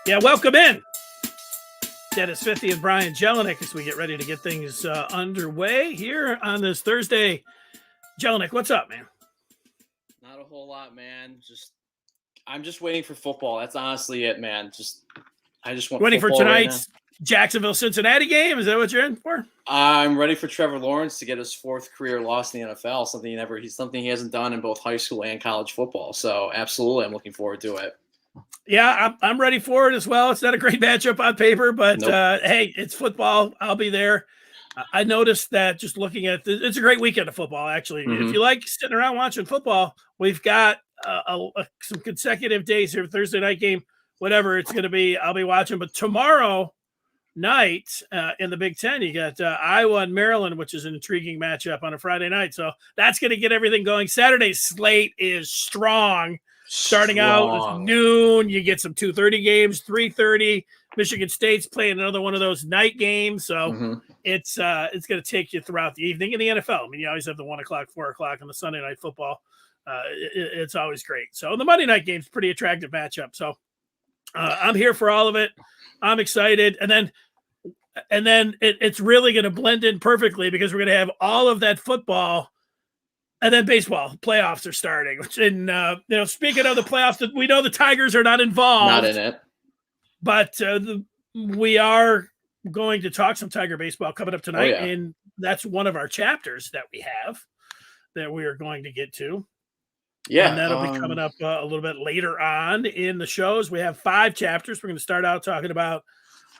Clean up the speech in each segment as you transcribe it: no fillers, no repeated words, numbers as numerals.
Yeah, welcome in. Dennis Fithian and Brian Jelinek as we get ready to get things underway here on this Thursday. Jelinek, what's up, man? Not a whole lot, man. I'm just waiting for football. That's honestly it, man. I just want waiting for football tonight's Jacksonville-Cincinnati game. Is that what you're in for? I'm ready for Trevor Lawrence to get his fourth career loss in the NFL. Something he hasn't done in both high school and college football. So absolutely, I'm looking forward to it. Yeah, I'm ready for it as well. It's not a great matchup on paper, but Nope. Hey, it's football. I'll be there. I noticed that just looking at it's a great weekend of football, actually. Mm-hmm. If you like sitting around watching football, we've got some consecutive days here, Thursday night game, whatever it's going to be, I'll be watching. But tomorrow night in the Big Ten, you got Iowa and Maryland, which is an intriguing matchup on a Friday night. So that's going to get everything going. Saturday's slate is strong. Starting out at noon, you get some 2:30 games, 3:30. Michigan State's playing another one of those night games, so it's going to take you throughout the evening. In the NFL, I mean, you always have the 1 o'clock, 4 o'clock, and the Sunday night football. It's always great. So the Monday night game's pretty attractive matchup. So I'm here for all of it. I'm excited, and then it's really going to blend in perfectly because we're going to have all of that football. And then baseball playoffs are starting. And speaking of the playoffs, we know the Tigers are not involved. Not in it. But we are going to talk some Tiger baseball coming up tonight. Oh, yeah. And that's one of our chapters that we have that we are going to get to. Yeah. And that'll be coming up a little bit later on in the shows. We have 5 chapters. We're going to start out talking about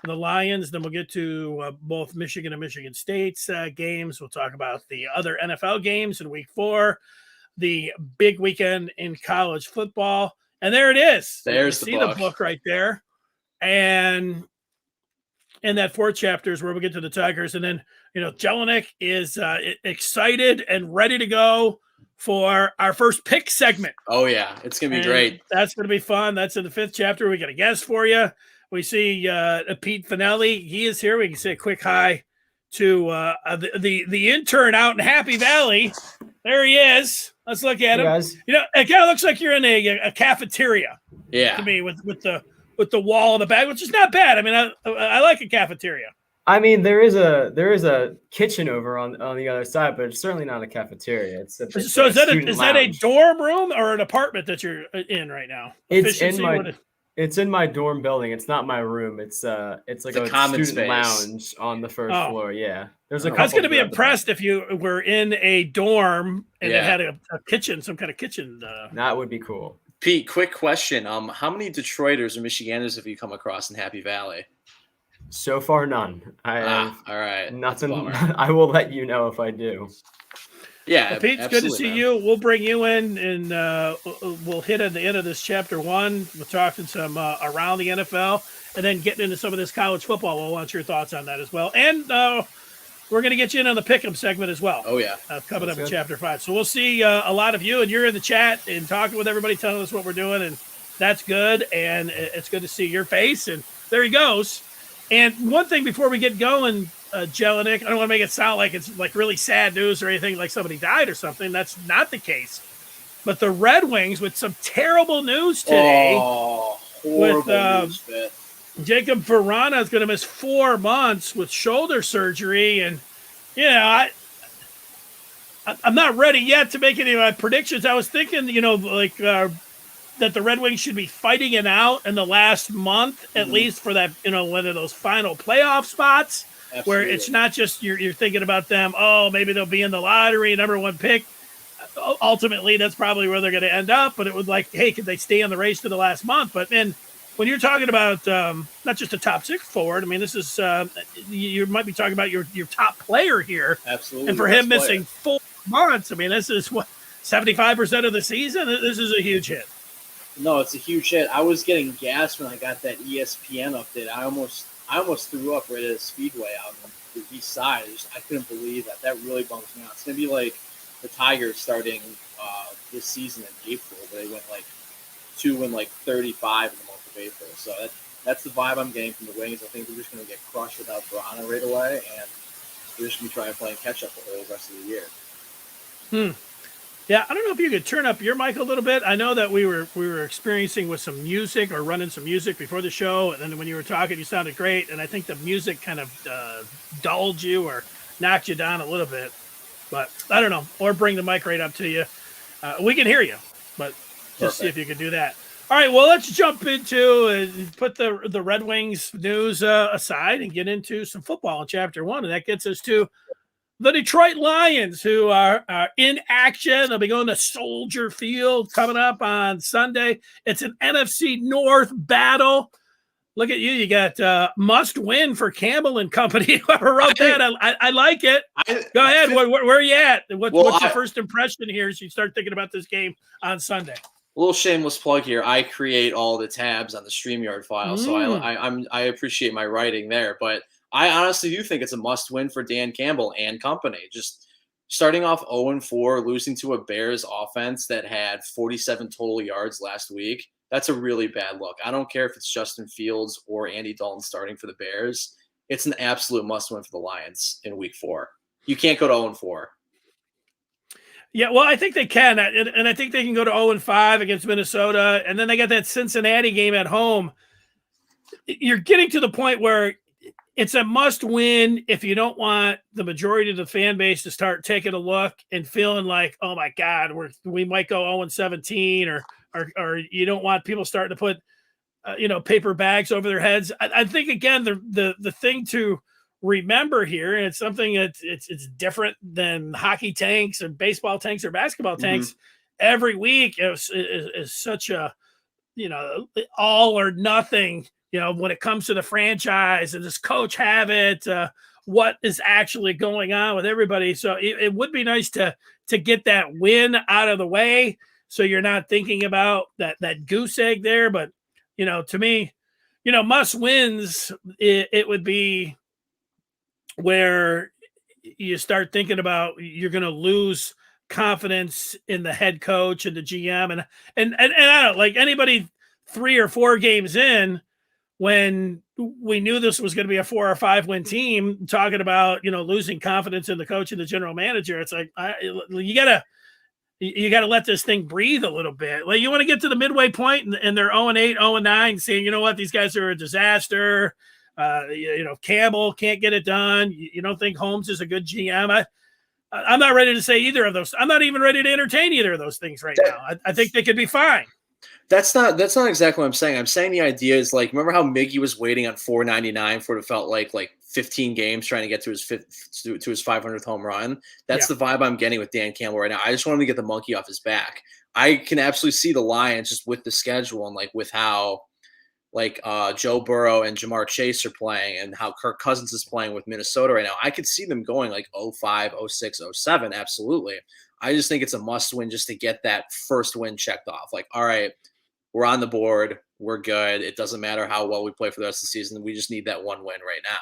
the Lions. Then we'll get to both Michigan and Michigan State's games. We'll talk about the other NFL games in week 4, the big weekend in college football. And there it is. There's the book right there. And that 4th chapter is where we get to the Tigers. And then, Jelinek is excited and ready to go for our first pick segment. Oh, yeah. It's going to be great. That's going to be fun. That's in the 5th chapter. We got a guest for you. We see Pete Finelli. He is here. We can say a quick hi to the intern out in Happy Valley. There he is. Let's look at him. Guys. It kind of looks like you're in a cafeteria. Yeah. To me, with the wall in the back, which is not bad. I mean, I like a cafeteria. I mean, there is a kitchen over on the other side, but it's certainly not a cafeteria. Is that a dorm room or an apartment that you're in right now? It's in my dorm building. It's not my room. It's like a common student space. lounge on the first floor. Yeah, there's I was going to be impressed if you were in a dorm and it had a kitchen, some kind of kitchen. That would be cool. Pete, quick question. How many Detroiters or Michiganders have you come across in Happy Valley? So far, none. All right. Nothing. I will let you know if I do. Yeah, well, Pete, it's good to see you. We'll bring you in, and we'll hit at the end of this chapter 1. We're talking some around the NFL, and then getting into some of this college football. We'll want your thoughts on that as well. And we're going to get you in on the pick'em segment as well. Oh, yeah. Coming up in chapter 5. So we'll see a lot of you, and you're in the chat and talking with everybody, telling us what we're doing, and that's good. And it's good to see your face. And there he goes. And one thing before we get going, Jelinek, I don't want to make it sound like it's like really sad news or anything like somebody died or something. That's not the case. But the Red Wings with some terrible news today. Oh, horrible news, Jacob Verana is going to miss 4 months with shoulder surgery. And, I'm not ready yet to make any of my predictions. I was thinking, that the Red Wings should be fighting it out in the last month, at least for that, one of those final playoff spots. Absolutely. Where it's not just you're thinking about them, maybe they'll be in the lottery, number 1 pick. Ultimately, that's probably where they're going to end up. But it was like, hey, could they stay in the race to the last month? But then when you're talking about not just a top 6 forward, I mean, this is you might be talking about your top player here. Absolutely. And for him missing 4 months, I mean, this is what 75% of the season. This is a huge hit. No, it's a huge hit. I was getting gassed when I got that ESPN update. I almost threw up right at the Speedway out on the east side. I couldn't believe that. That really bums me out. It's going to be like the Tigers starting this season in April, where they went 35 in the month of April. So that's the vibe I'm getting from the Wings. I think they're just going to get crushed without Verana right away, and they're just going to be trying playing catch-up the whole rest of the year. Yeah, I don't know if you could turn up your mic a little bit. I know that we were experiencing with some music or running some music before the show, and then when you were talking, you sounded great. And I think the music kind of dulled you or knocked you down a little bit. But I don't know, or bring the mic right up to you. We can hear you, but just see if you can do that. All right, well, let's jump into and put the Red Wings news aside and get into some football in Chapter 1, and that gets us to the Detroit Lions, who are in action. They'll be going to Soldier Field coming up on Sunday. It's an NFC North battle. Look at you. You got must win for Campbell and company. Whoever wrote that, I like it. Go ahead. Where are you at? What's your first impression here as you start thinking about this game on Sunday? A little shameless plug here. I create all the tabs on the StreamYard file, so I appreciate my writing there. But I honestly do think it's a must-win for Dan Campbell and company. Just starting off 0-4, losing to a Bears offense that had 47 total yards last week. That's a really bad look. I don't care if it's Justin Fields or Andy Dalton starting for the Bears. It's an absolute must-win for the Lions in Week 4. You can't go to 0-4. Yeah, well, I think they can, and I think they can go to 0-5 against Minnesota, and then they got that Cincinnati game at home. You're getting to the point where it's a must-win if you don't want the majority of the fan base to start taking a look and feeling like, oh my God, we might go 0-17, or you don't want people starting to put paper bags over their heads. I think again the thing to remember here, and it's something that it's different than hockey tanks or baseball tanks or basketball tanks. Every week is such a all or nothing. When it comes to the franchise, and does coach have it? What is actually going on with everybody? So it would be nice to get that win out of the way, so you're not thinking about that goose egg there. But to me, must wins. It would be where you start thinking about you're going to lose confidence in the head coach and the GM, and I don't like anybody 3 or 4 games in, when we knew this was going to be a 4 or 5 win team, talking about losing confidence in the coach and the general manager. It's like you gotta let this thing breathe a little bit. Like, you want to get to the midway point and they're 0-8, 0-9, saying, you know what, these guys are a disaster. Campbell can't get it done. You don't think Holmes is a good GM. I'm not ready to say either of those. I'm not even ready to entertain either of those things right now. I think they could be fine. That's not exactly what I'm saying. I'm saying the idea is, like, remember how Miggy was waiting on $4.99 for what it felt like 15 games trying to get to his 500th home run. That's the vibe I'm getting with Dan Campbell right now. I just want him to get the monkey off his back. I can absolutely see the Lions just with the schedule and with how Joe Burrow and Jamar Chase are playing and how Kirk Cousins is playing with Minnesota right now. I could see them going 0-5, 0-6, 0-7. Absolutely. I just think it's a must win just to get that first win checked off. All right, we're on the board. We're good. It doesn't matter how well we play for the rest of the season. We just need that one win right now.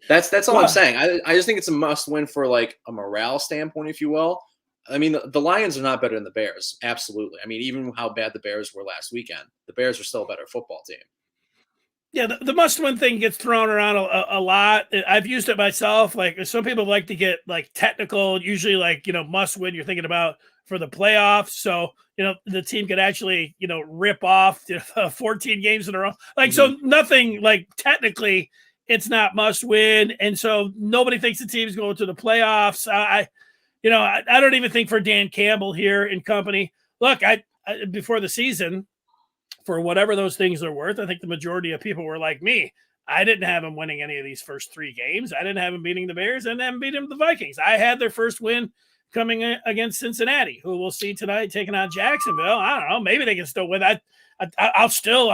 That's all I'm saying. I just think it's a must win for a morale standpoint, if you will. I mean, the Lions are not better than the Bears. Absolutely. I mean, even how bad the Bears were last weekend, the Bears are still a better football team. Yeah, the must-win thing gets thrown around a lot. I've used it myself. Some people like to get technical. Usually, must-win. You're thinking about for the playoffs. So the team could actually rip off 14 games in a row. So nothing technically it's not must-win, and so nobody thinks the team's going to the playoffs. I don't even think for Dan Campbell here and company. Look, I before the season, for whatever those things are worth, I think the majority of people were like me. I didn't have them winning any of these first 3 games. I didn't have them beating the Bears. I didn't have them beating the Vikings. I had their first win coming against Cincinnati, who we'll see tonight taking on Jacksonville. I don't know. Maybe they can still win. I'm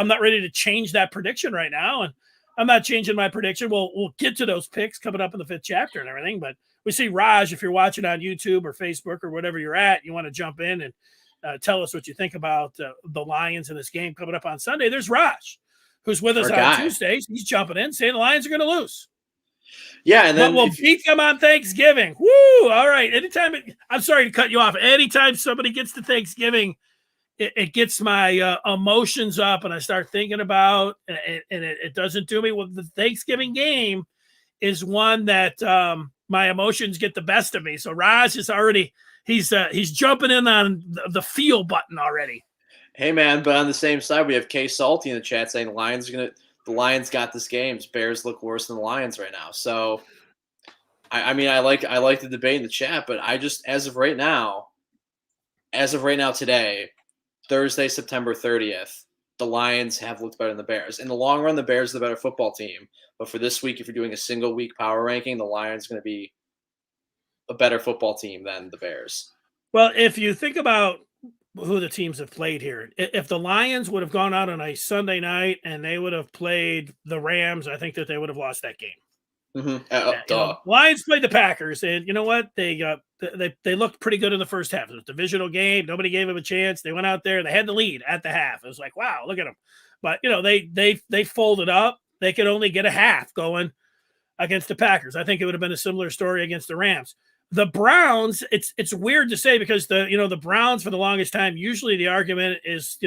not ready to change that prediction right now. And I'm not changing my prediction. We'll get to those picks coming up in the 5th chapter and everything. But we see Raj, if you're watching on YouTube or Facebook or whatever you're at, you want to jump in and tell us what you think about the Lions in this game coming up on Sunday. There's Raj, who's with us on Tuesdays. He's jumping in saying the Lions are going to lose. Yeah, and then we'll beat them on Thanksgiving. Woo! All right. I'm sorry to cut you off. Anytime somebody gets to Thanksgiving, it gets my emotions up, and I start thinking about, and it doesn't do me. Well, the Thanksgiving game is one that my emotions get the best of me. So Raj is already he's jumping in on the feel button already. Hey man, but on the same side, we have Kay Salty in the chat saying the Lions got this game. Bears look worse than the Lions right now. So, I mean, I like the debate in the chat, but I just as of right now today, Thursday, September 30th, the Lions have looked better than the Bears. In the long run, the Bears are the better football team. But for this week, if you're doing a single week power ranking, the Lions are going to be a better football team than the Bears. Well, if you think about who the teams have played here, if the Lions would have gone out on a Sunday night and they would have played the Rams, I think that they would have lost that game. Mm-hmm. Lions played the Packers, and you know what? They looked pretty good in the first half. It was a divisional game. Nobody gave them a chance. They went out there. They had the lead at the half. It was like, wow, look at them. But they folded up. They could only get a half going against the Packers. I think it would have been a similar story against the Rams. The Browns, it's weird to say because the Browns for the longest time, usually the argument is,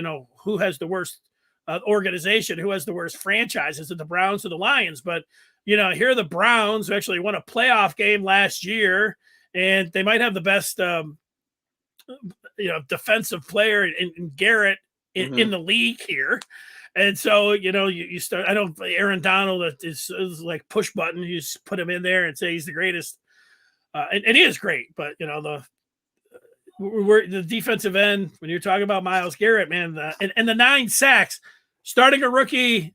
who has the worst organization, who has the worst franchise, is it the Browns or the Lions? But, here are the Browns who actually won a playoff game last year, and they might have the best, defensive player in Garrett in the league here. And so, you start, I don't, Aaron Donald is like push button. You just put him in there and say he's the greatest. And he is great, but the defensive end, when you're talking about Myles Garrett, man, and the 9 sacks, starting a rookie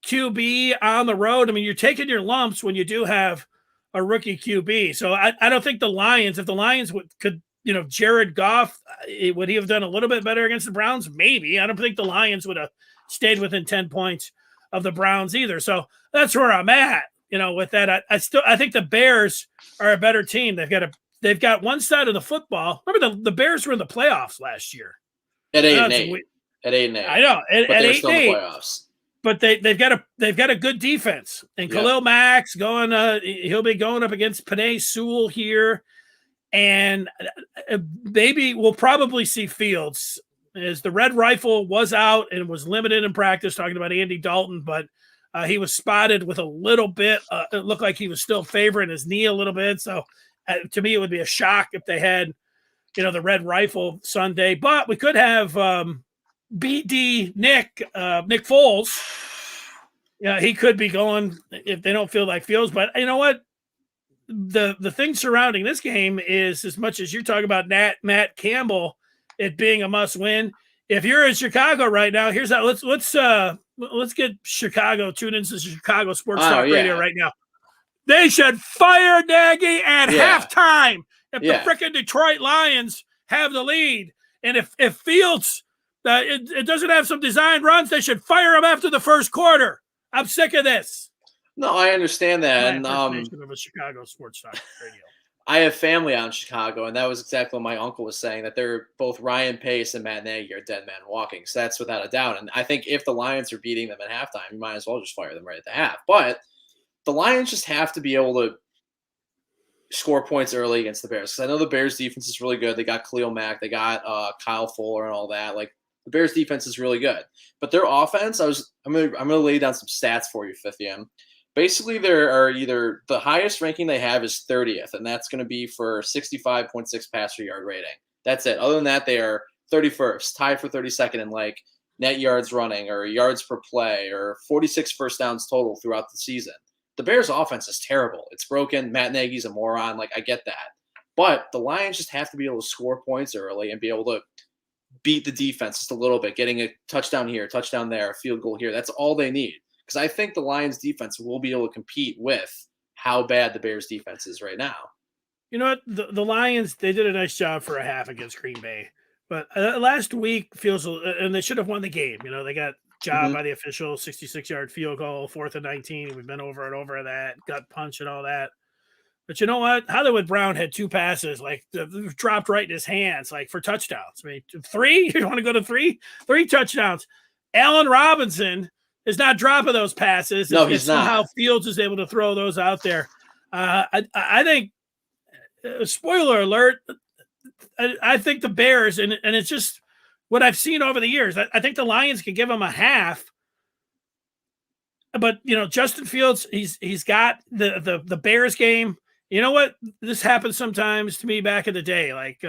QB on the road. I mean, you're taking your lumps when you do have a rookie QB. So I don't think the Lions, if the Lions could, Jared Goff, would he have done a little bit better against the Browns? Maybe. I don't think the Lions would have stayed within 10 points of the Browns either. So that's where I'm at. With that, I think the Bears are a better team. They've got one side of the football. Remember the Bears were in the playoffs last year at 8-8. At 8-8, I know at 8-8. Playoffs. But they've got a good defense, and Khalil Mack's going. He'll be going up against Penei Sewell here, and maybe we'll probably see Fields, as the Red Rifle was out and was limited in practice. Talking about Andy Dalton, but. He was spotted with a little bit. It looked like he was still favoring his knee a little bit. So to me, it would be a shock if they had, the Red Rifle Sunday. But we could have BD Nick Foles. Yeah, he could be going if they don't feel like Fields. But you know what? The thing surrounding this game is, as much as you're talking about Matt Campbell, it being a must win. If you're in Chicago right now, here's how. Let's get Chicago tuned into Chicago Sports Talk Radio right now. They should fire Nagy at halftime if the frickin' Detroit Lions have the lead. And if Fields it doesn't have some designed runs, they should fire him after the first quarter. I'm sick of this. No, I understand that. And of a Chicago Sports Talk Radio. I have family out in Chicago, and that was exactly what my uncle was saying, that they're both Ryan Pace and Matt Nagy are dead man walking. So that's without a doubt. And I think if the Lions are beating them at halftime, you might as well just fire them right at the half. But the Lions just have to be able to score points early against the Bears. Because I know the Bears defense is really good. They got Khalil Mack. They got Kyle Fuller and all that. Like, the Bears defense is really good. But their offense, I'm gonna lay down some stats for you, Fithian. Basically, there are either the highest ranking they have is 30th, and that's going to be for 65.6 passer yard rating. That's it. Other than that, they are 31st, tied for 32nd in like net yards running or yards per play or 46 first downs total throughout the season. The Bears' offense is terrible. It's broken. Matt Nagy's a moron. Like, I get that. But the Lions just have to be able to score points early and be able to beat the defense just a little bit, getting a touchdown here, touchdown there, a field goal here. That's all they need. Because I think the Lions defense will be able to compete with how bad the Bears defense is right now. You know what? The Lions, they did a nice job for a half against Green Bay. But last week feels, and they should have won the game. They got jobbed by the official, 66-yard field goal, 4th and 19. We've been over and over that, gut punch and all that. But you know what? Hollywood Brown had 2 passes, like dropped right in his hands, like for touchdowns. I mean, 3? You want to go to 3? 3 touchdowns. Allen Robinson is not dropping those passes. No, he's not. Somehow Fields is able to throw those out there. I think, spoiler alert, I think the Bears, and it's just what I've seen over the years. I think the Lions can give them a half. But, Justin Fields, he's got the Bears game. You know what? This happens sometimes to me back in the day, like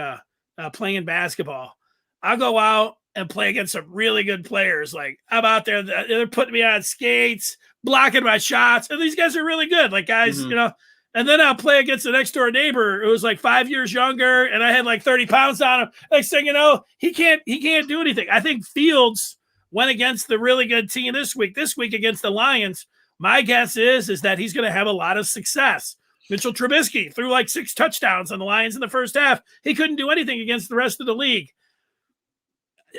playing basketball. I'll go out and play against some really good players. Like I'm out there, they're putting me on skates, blocking my shots, and these guys are really good. Like guys, Mhm. you know. And then I'll play against the next door neighbor who was like 5 years younger, and I had like 30 pounds on him. Like saying, you know, he can't do anything. I think Fields went against the really good team this week. This week against the Lions, my guess is that he's going to have a lot of success. Mitchell Trubisky threw like 6 touchdowns on the Lions in the first half. He couldn't do anything against the rest of the league.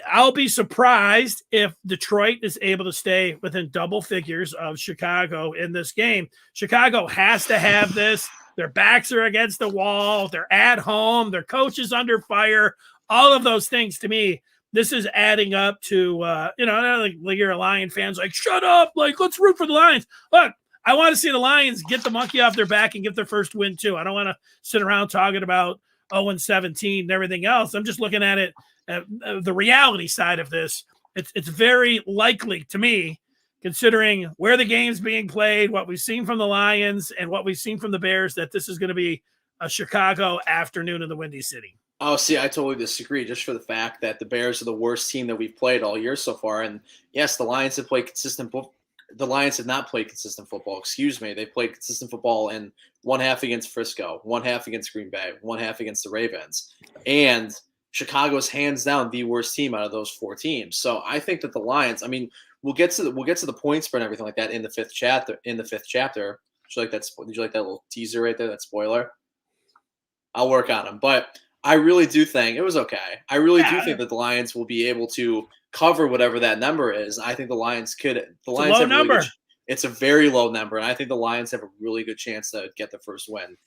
I'll be surprised if Detroit is able to stay within double figures of Chicago in this game. Chicago has to have this. Their backs are against the wall. They're at home. Their coach is under fire. All of those things, to me, this is adding up to, you know, like you're a Lion fans, like, shut up. Like, let's root for the Lions. Look, I want to see the Lions get the monkey off their back and get their first win, too. I don't want to sit around talking about 0-17 and everything else. I'm just looking at it. The reality side of this, it's very likely to me, considering where the game's being played, what we've seen from the Lions and what we've seen from the Bears, that this is going to be a Chicago afternoon in the Windy City. Oh, see, I totally disagree, just for the fact that the Bears are the worst team that we've played all year so far. And yes, the Lions have played consistent the Lions have not played consistent football. Excuse me. They played consistent football in one half against Frisco, one half against Green Bay, one half against the Ravens. And Chicago's hands down the worst team out of those 4 teams. So I think that the Lions, I mean, we'll get to the point spread and everything like that in the fifth chapter. Did you like that little teaser right there, that spoiler? I'll work on them. But I really do think it was okay. I really do think that the Lions will be able to cover whatever that number is. I think the Lions could. The Lions low have a really number. it's a very low number, and I think the Lions have a really good chance to get the first win.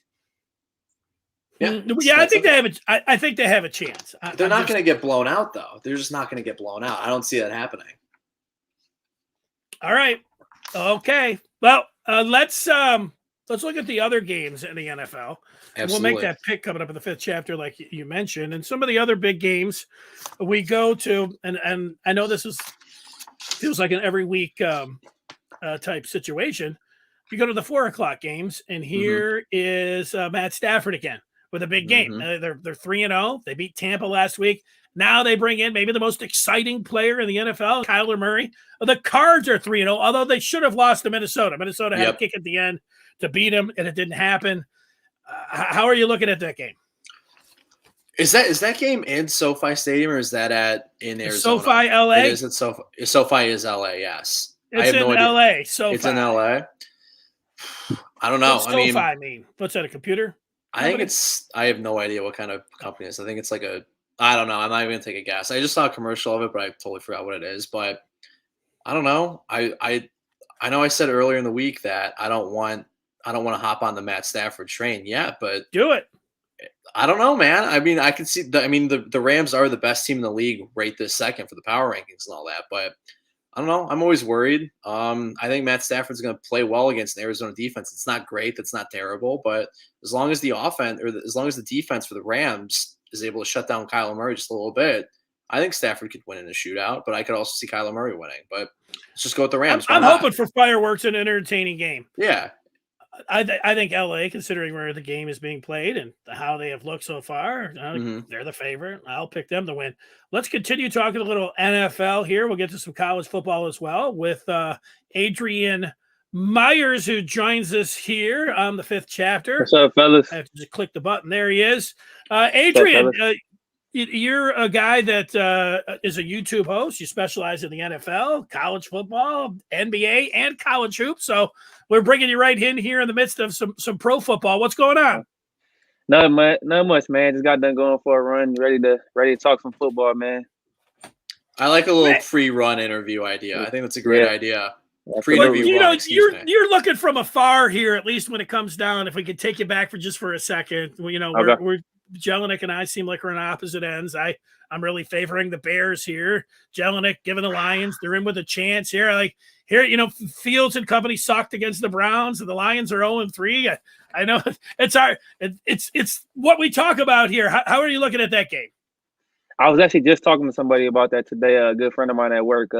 Yeah, I think they have I think they have a chance. They're not going to get blown out, though. They're just not going to get blown out. I don't see that happening. All right. Okay. Well, let's look at the other games in the NFL. And we'll make that pick coming up in the 5th chapter, like you mentioned, and some of the other big games we go to. And I know this feels like an every week type situation. You go to the 4 o'clock games, and here is Matt Stafford again with a big game. They're 3-0. They beat Tampa last week. Now they bring in maybe the most exciting player in the NFL, Kyler Murray. The Cards are 3-0, although they should have lost to Minnesota. Minnesota had a kick at the end to beat them, and it didn't happen. How are you looking at that game? Is that game in SoFi Stadium, or is that in Arizona? SoFi, LA. It is at SoFi. SoFi is LA. Yes, it's in LA. SoFi. It's in LA. I don't know. What's SoFi mean? What's that? A computer? I think I have no idea what kind of company it is. I think it's like I don't know. I'm not even gonna take a guess. I just saw a commercial of it, but I totally forgot what it is. But I don't know. I know I said earlier in the week that I don't want to hop on the Matt Stafford train yet, but do it. I don't know, man. I mean, I can see the Rams are the best team in the league right this second for the power rankings and all that, but I don't know. I'm always worried. I think Matt Stafford's going to play well against an Arizona defense. It's not great. That's not terrible. But as long as the offense, or as long as the defense for the Rams is able to shut down Kyler Murray just a little bit, I think Stafford could win in a shootout. But I could also see Kyler Murray winning. But let's just go with the Rams. I'm hoping for fireworks and an entertaining game. Yeah. I think LA, considering where the game is being played and how they have looked so far, they're the favorite. I'll pick them to win. Let's continue talking a little NFL here. We'll get to some college football as well with Adrian Myers, who joins us here on the 5th chapter. What's up, fellas? I have to just click the button. There he is. Adrian, you're a guy that is a YouTube host. You specialize in the NFL, college football, NBA, and college hoops. So we're bringing you right in here in the midst of some pro football. What's going on? Not much, man. Just got done going for a run. Ready to talk some football, man. I like a little pre-run interview idea. I think that's a great idea. You're looking from afar here, at least when it comes down. If we could take you back for a second, we're Jelinek and I seem like we're on opposite ends. I'm really favoring the Bears here. Jelinek giving the Lions, they're in with a chance here. Like here, Fields and company sucked against the Browns, and the Lions are 0-3. I know it's what we talk about here. How are you looking at that game? I was actually just talking to somebody about that today. A good friend of mine at work.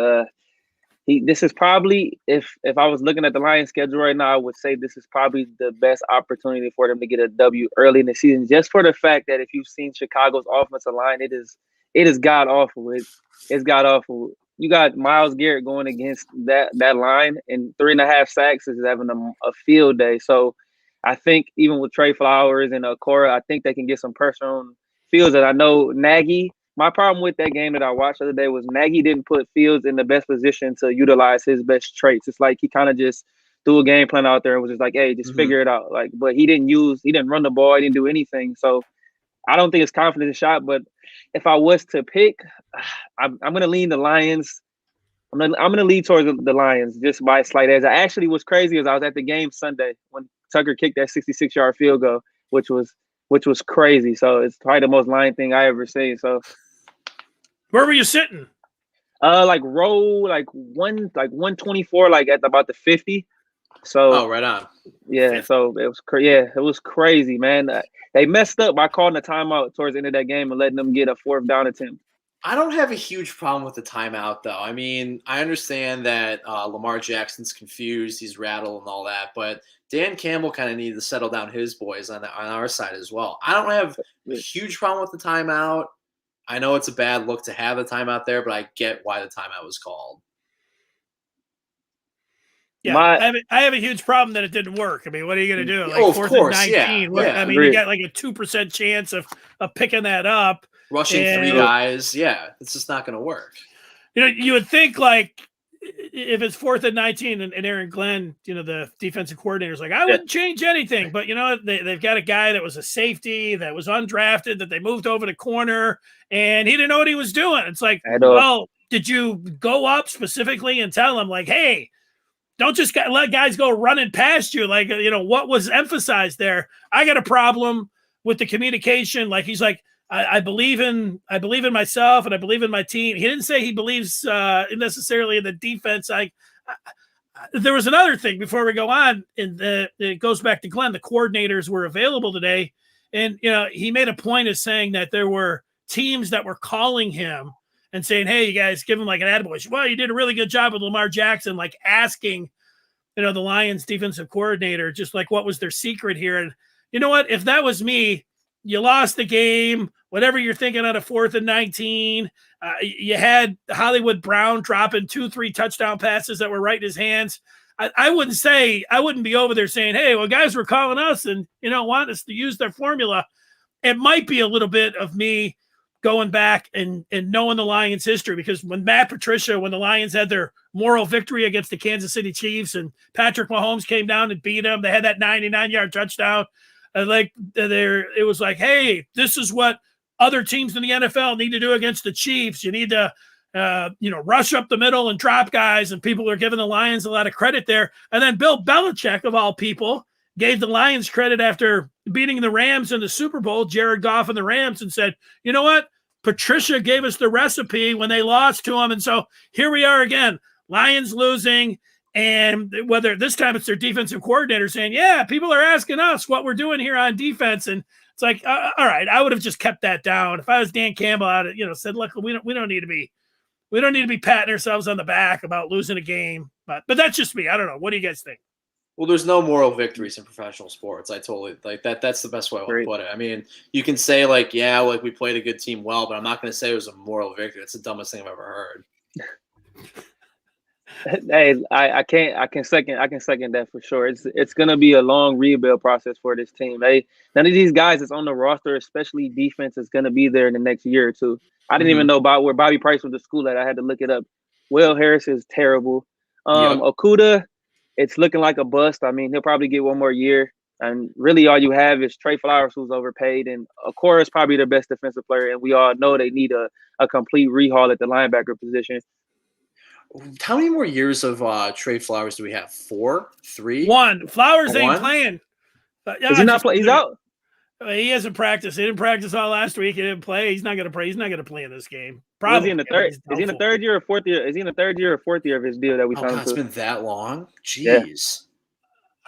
This is probably, if I was looking at the Lions schedule right now, I would say this is probably the best opportunity for them to get a W early in the season, just for the fact that if you've seen Chicago's offensive line, it is god awful. It's god awful. You got Myles Garrett going against that line, and 3.5 sacks is having a field day. So I think even with Trey Flowers and Cora, I think they can get some pressure on Fields. And I know Nagy. My problem with that game that I watched the other day was Nagy didn't put Fields in the best position to utilize his best traits. It's like he kind of just threw a game plan out there and was just like, "Hey, just figure it out." Like, but he didn't run the ball, he didn't do anything. So I don't think it's confidence shot. But if I was to pick, I'm gonna lean the Lions. I'm gonna lean towards the Lions just by a slight edge. I actually was crazy as I was at the game Sunday when Tucker kicked that 66-yard field goal, which was crazy. So it's probably the most Lion thing I ever seen. So. Where were you sitting? Like row like 124, like at about the 50. So right on. Yeah, so it was crazy, man. They messed up by calling a timeout towards the end of that game and letting them get a 4th down attempt. I don't have a huge problem with the timeout, though. I mean, I understand that Lamar Jackson's confused, he's rattled and all that, but Dan Campbell kind of needed to settle down his boys on our side as well. I don't have a huge problem with the timeout. I know it's a bad look to have the timeout there, but I get why the timeout was called. Yeah, I have a huge problem that it didn't work. I mean, what are you going to do? Like, of 4th course, and 19. Yeah, I mean, you got like a 2% chance of picking that up. Rushing 3 guys. Yeah, it's just not going to work. You know, you would think like if it's 4th and 19 and Aaron Glenn, you know, the defensive coordinator is like, I wouldn't change anything. But, you know, they've got a guy that was a safety that was undrafted that they moved over to corner and he didn't know what he was doing. It's like, well, did you go up specifically and tell him like, hey, don't just let guys go running past you? Like, you know, what was emphasized there? I got a problem with the communication. Like, he's like, I believe in myself and I believe in my team. He didn't say he believes necessarily in the defense. There was another thing before we go on, and it goes back to Glenn. The coordinators were available today, and you know he made a point of saying that there were teams that were calling him and saying, "Hey, you guys, give him like an attaboy. Well, you did a really good job with Lamar Jackson." Like asking, you know, the Lions defensive coordinator, just like what was their secret here. And you know what? If that was me, you lost the game. Whatever you're thinking on a 4th and 19, you had Hollywood Brown dropping 2-3 touchdown passes that were right in his hands. I wouldn't be over there saying, hey, well, guys were calling us and, you know, want us to use their formula. It might be a little bit of me going back and knowing the Lions history, because when when the Lions had their moral victory against the Kansas City Chiefs and Patrick Mahomes came down and beat them, they had that 99-yard touchdown. It was like, hey, this is what other teams in the NFL need to do against the Chiefs. You need to, rush up the middle and drop guys, and people are giving the Lions a lot of credit there. And then Bill Belichick, of all people, gave the Lions credit after beating the Rams in the Super Bowl, Jared Goff and the Rams, and said, you know what? Patricia gave us the recipe when they lost to him. And so here we are again, Lions losing. And whether this time it's their defensive coordinator saying, yeah, people are asking us what we're doing here on defense. And it's like, all right, I would have just kept that down. If I was Dan Campbell, I'd said, look, we don't need to be patting ourselves on the back about losing a game. But that's just me. I don't know. What do you guys think? Well, there's no moral victories in professional sports. I totally like that. That's the best way I would put it. I mean, you can say like, yeah, like we played a good team well, but I'm not going to say it was a moral victory. It's the dumbest thing I've ever heard. Hey, I can second that for sure. It's gonna be a long rebuild process for this team. None of these guys that's on the roster, especially defense, is gonna be there in the next year or two. I didn't even know about where Bobby Price went to school at. I had to look it up. Will Harris is terrible. Okudah, it's looking like a bust. I mean, he'll probably get one more year. And really all you have is Trey Flowers, who's overpaid, and Okora is probably their best defensive player. And we all know they need a complete rehaul at the linebacker position. How many more years of Trey Flowers do we have? 4? 3? 1. Flowers ain't playing. Is he not playing? He's out. He hasn't practiced. He didn't practice all last week. He didn't play. He's not going to play. He's not going to play in this game. Probably. Is he in the third? Is he in the third year or fourth year? Is he in the third year or fourth year of his deal that we signed? It's been that long. Jeez. Yeah.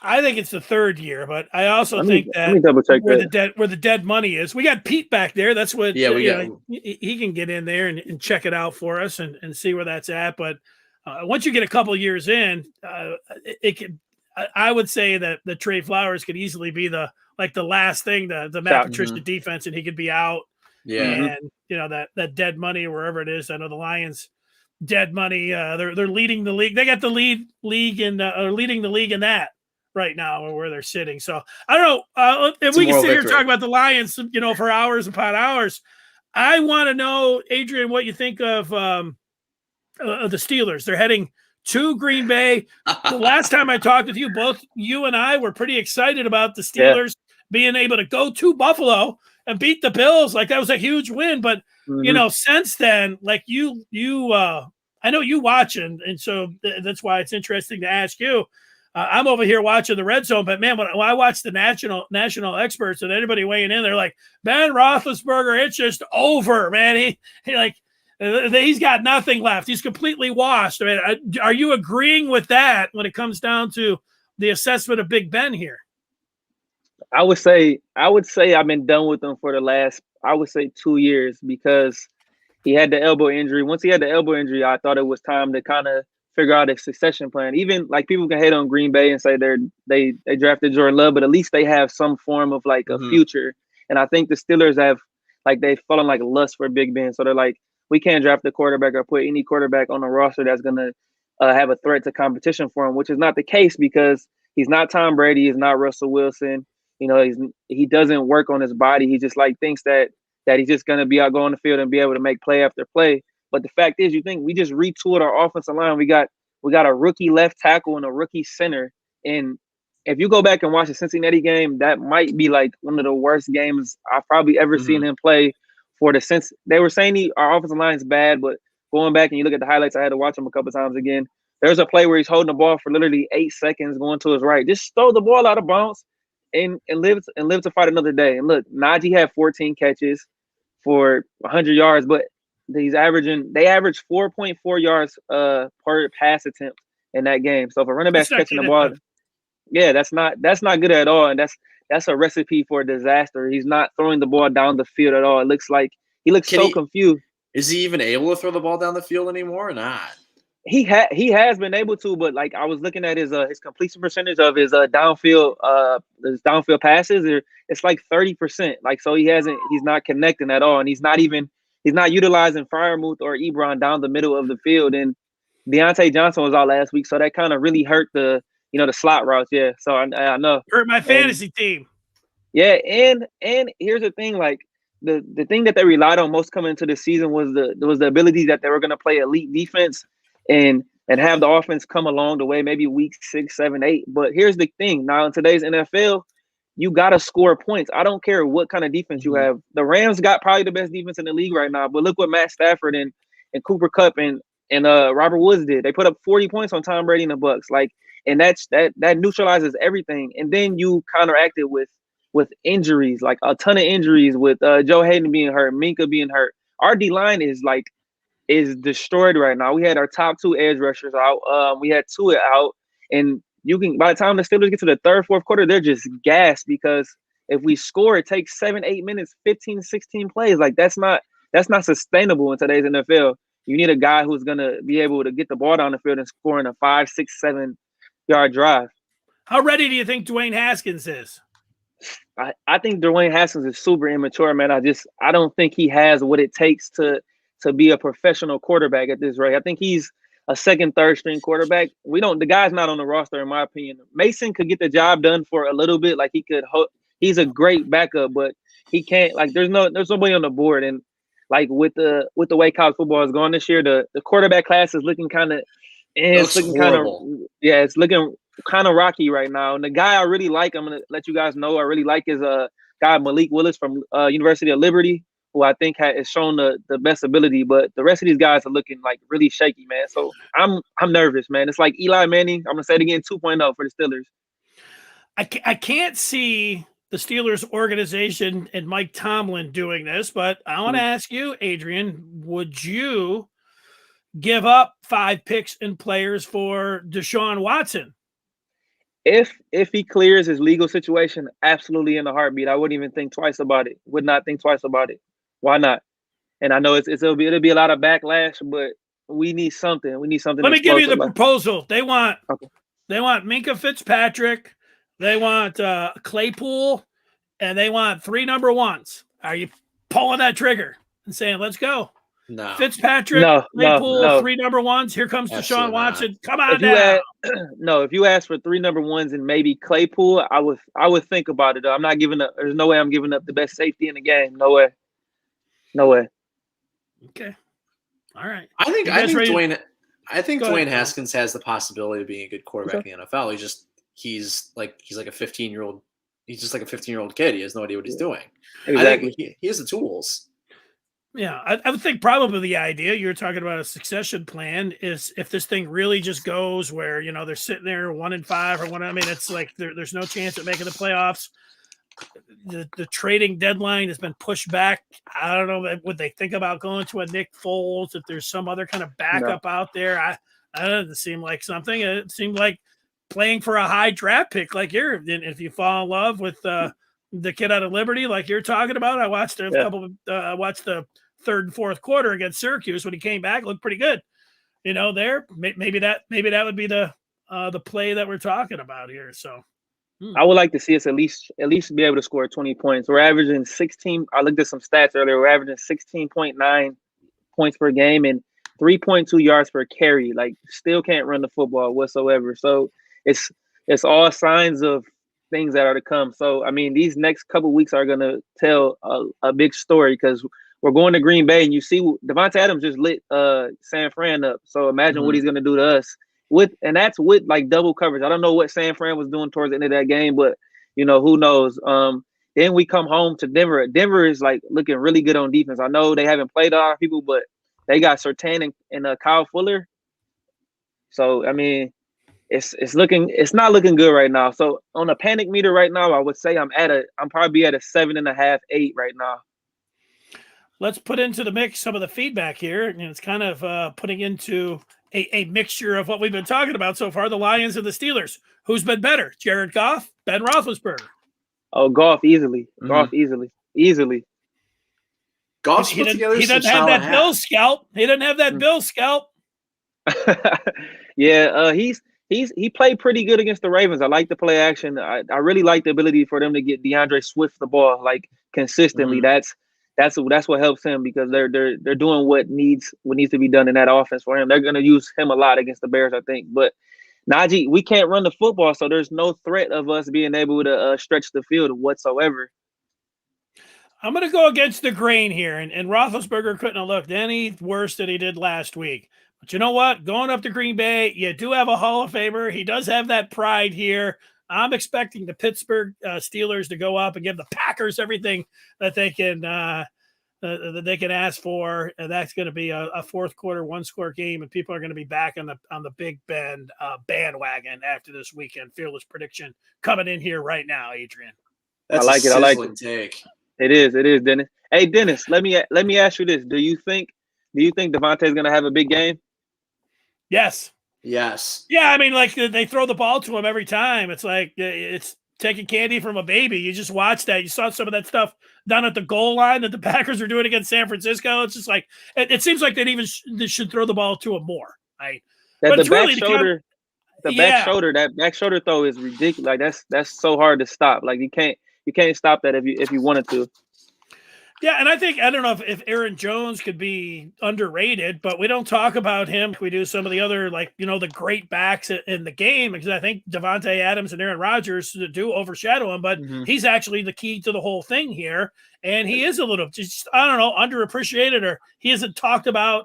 I think it's the third year, but I also think that where the dead money is. We got Pete back there. That's what. Yeah, he can get in there and check it out for us and see where that's at. But once you get a couple years in, it could. I would say that the Trey Flowers could easily be the last thing, the Matt Patricia defense, and he could be out. Yeah. And that dead money wherever it is. I know the Lions dead money. They're leading the league. They got the leading the league in that right now where they're sitting. So I don't know if we can sit here and talk about the Lions, for hours upon hours. I want to know, Adrian, what you think of the Steelers. They're heading to Green Bay. The last time I talked with you, both you and I were pretty excited about the Steelers being able to go to Buffalo and beat the Bills. Like, that was a huge win. But, since then, like you I know you watch, and so that's why it's interesting to ask you. I'm over here watching the Red Zone, but man, when I watch the national experts and anybody weighing in, they're like, Ben Roethlisberger, it's just over, man. He's got nothing left. He's completely washed. I mean, are you agreeing with that when it comes down to the assessment of Big Ben here? I would say I've been done with him for the last, 2 years, because he had the elbow injury. Once he had the elbow injury, I thought it was time to kind of figure out a succession plan. Even like people can hate on Green Bay and say they drafted Jordan Love, but at least they have some form of like a future. And I think the Steelers have they've fallen like lust for Big Ben. So they're like, we can't draft a quarterback or put any quarterback on the roster that's gonna have a threat to competition for him, which is not the case because he's not Tom Brady, he's not Russell Wilson. He doesn't work on his body. He just thinks that he's just gonna be out, go on the field and be able to make play after play. But the fact is, you think we just retooled our offensive line. We got a rookie left tackle and a rookie center. And if you go back and watch the Cincinnati game, that might be like one of the worst games I've probably ever seen him play for the Cincy. They were saying our offensive line is bad, but going back and you look at the highlights, I had to watch them a couple times again. There's a play where he's holding the ball for literally 8 seconds going to his right. Just throw the ball out of bounds and live to fight another day. And look, Najee had 14 catches for 100 yards, but they averaged 4.4 yards per pass attempt in that game. So if a running back's catching the ball, that's not good at all. And that's a recipe for a disaster. He's not throwing the ball down the field at all. It looks like he looks so confused. Is he even able to throw the ball down the field anymore or not? He has been able to, but like I was looking at his completion percentage of his downfield passes, it's like 30%. Like, so he's not connecting at all, and he's not utilizing Freiermuth or Ebron down the middle of the field. And Deontay Johnson was out last week, so that kind of really hurt the slot routes. Yeah, so I know hurt my fantasy team. Yeah, and here's the thing, like the thing that they relied on most coming into the season was the ability that they were going to play elite defense and have the offense come along the way, maybe week 6, 7, 8. But here's the thing: now in today's NFL, you gotta score points. I don't care what kind of defense you have. The Rams got probably the best defense in the league right now, but look what Matt Stafford and Cooper Kupp and Robert Woods did. They put up 40 points on Tom Brady and the Bucks. Like, and that neutralizes everything. And then you counteracted with injuries, like a ton of injuries, with Joe Hayden being hurt, Minka being hurt. Our D line is destroyed right now. We had our top 2 edge rushers out. We had Tua out, and by the time the Steelers get to the third, fourth quarter, they're just gassed because if we score, it takes 7, 8 minutes, 15, 16 plays. Like, that's not sustainable in today's NFL. You need a guy who's gonna be able to get the ball down the field and score in a 5, 6, 7 yard drive. How ready do you think Dwayne Haskins is? I think Dwayne Haskins is super immature, man. I don't think he has what it takes to be a professional quarterback at this rate. I think he's a second, third string quarterback. The guy's not on the roster, in my opinion. Mason could get the job done for a little bit. Like, he's a great backup, but he can't, like, there's nobody on the board. And like with the way college football is going this year, the quarterback class is looking it's looking kind of rocky right now. And the guy I really like, I'm gonna let you guys know, I really like is guy Malik Willis from University of Liberty, who I think has shown the best ability. But the rest of these guys are looking like really shaky, man. So I'm nervous, man. It's like Eli Manning. I'm gonna say it again, 2.0 for the Steelers. I can't see the Steelers organization and Mike Tomlin doing this, but I want to ask you, Adrian, would you give up 5 picks and players for Deshaun Watson? If he clears his legal situation, absolutely, in a heartbeat. I wouldn't even think twice about it. Would not think twice about it. Why not? And I know it'll be a lot of backlash, but we need something. We need something. Let me give you the explosive. proposal. They want Okay. Minka Fitzpatrick, they want Claypool, and they want 3 number ones. Are you pulling that trigger and saying, let's go? No. Fitzpatrick, No, Claypool, no. 3 number ones. Here comes Deshaun Absolutely not. Watson. Come on down. If you ask for 3 number ones and maybe Claypool, I would think about it. I'm not giving up. There's no way I'm giving up the best safety in the game. No way. No way. Okay. All right. I think Go Dwayne ahead, Haskins has the possibility of being a good quarterback in the NFL. He's like a 15-year-old. He's just like a 15-year-old kid. He has no idea what he's doing. Exactly. I think he has the tools. Yeah, I would think probably the idea you're talking about a succession plan is if this thing really just goes where, you know, they're sitting there 1-5 or 1. I mean, it's like there's no chance at making the playoffs. The trading deadline has been pushed back. I don't know. Would they think about going to a Nick Foles if there's some other kind of backup out there? I doesn't seem like something. It seemed like playing for a high draft pick. Like if you fall in love with the kid out of Liberty, like you're talking about. I watched a couple of I watched the third and fourth quarter against Syracuse when he came back. Looked pretty good. You know, maybe that would be the play that we're talking about here. So I would like to see us at least be able to score 20 points. We're averaging 16. I looked at some stats earlier. We're averaging 16.9 points per game and 3.2 yards per carry. Like, still can't run the football whatsoever. So it's all signs of things that are to come. So, I mean, these next couple weeks are going to tell a big story because we're going to Green Bay, and you see Devontae Adams just lit San Fran up. So imagine what he's going to do to us. That's with like double coverage. I don't know what San Fran was doing towards the end of that game, but you know, who knows? Then we come home to Denver. Denver is like looking really good on defense. I know they haven't played a lot of people, but they got Surtain and Kyle Fuller. So I mean, it's not looking good right now. So on a panic meter right now, I would say I'm probably at a 7.5, 8 right now. Let's put into the mix some of the feedback here, and it's kind of putting into a mixture of what we've been talking about so far, the Lions and the Steelers. Who's been better, Jared Goff, Ben Roethlisberger? Oh, Goff easily. Goff easily. Goff's He doesn't have that Bill scalp. He doesn't have that Bill scalp. Yeah, he played pretty good against the Ravens. I like the play action. I really like the ability for them to get DeAndre Swift the ball like consistently. That's what helps him because they're doing what needs to be done in that offense for him. They're going to use him a lot against the Bears, I think. But Najee, we can't run the football, so there's no threat of us being able to stretch the field whatsoever. I'm going to go against the grain here, and Roethlisberger couldn't have looked any worse than he did last week. But you know what? Going up to Green Bay, you do have a Hall of Famer. He does have that pride here. I'm expecting the Pittsburgh Steelers to go up and give the Packers everything that they can ask for. And that's going to be a fourth quarter, 1-score game, and people are going to be back on the Big Ben bandwagon after this weekend. Fearless prediction coming in here right now, Adrian. That's I like it. Take. It is, Dennis. Hey, Dennis, let me ask you this: Do you think Devontae's going to have a big game? Yes. Yeah, I mean, like they throw the ball to him every time. It's like it's taking candy from a baby. You just watch that. You saw some of that stuff down at the goal line that the Packers are doing against San Francisco. It's just like it seems like they should throw the ball to him more. Right? That but the it's back really shoulder, that back shoulder throw is ridiculous. Like that's so hard to stop. Like you can't stop that if you wanted to. Yeah, and I don't know if Aaron Jones could be underrated, but we don't talk about him. We do some of the other, like, you know, the great backs in the game, because I think Devontae Adams and Aaron Rodgers do overshadow him, but he's actually the key to the whole thing here. And he is a little, just, I don't know, underappreciated, or he isn't talked about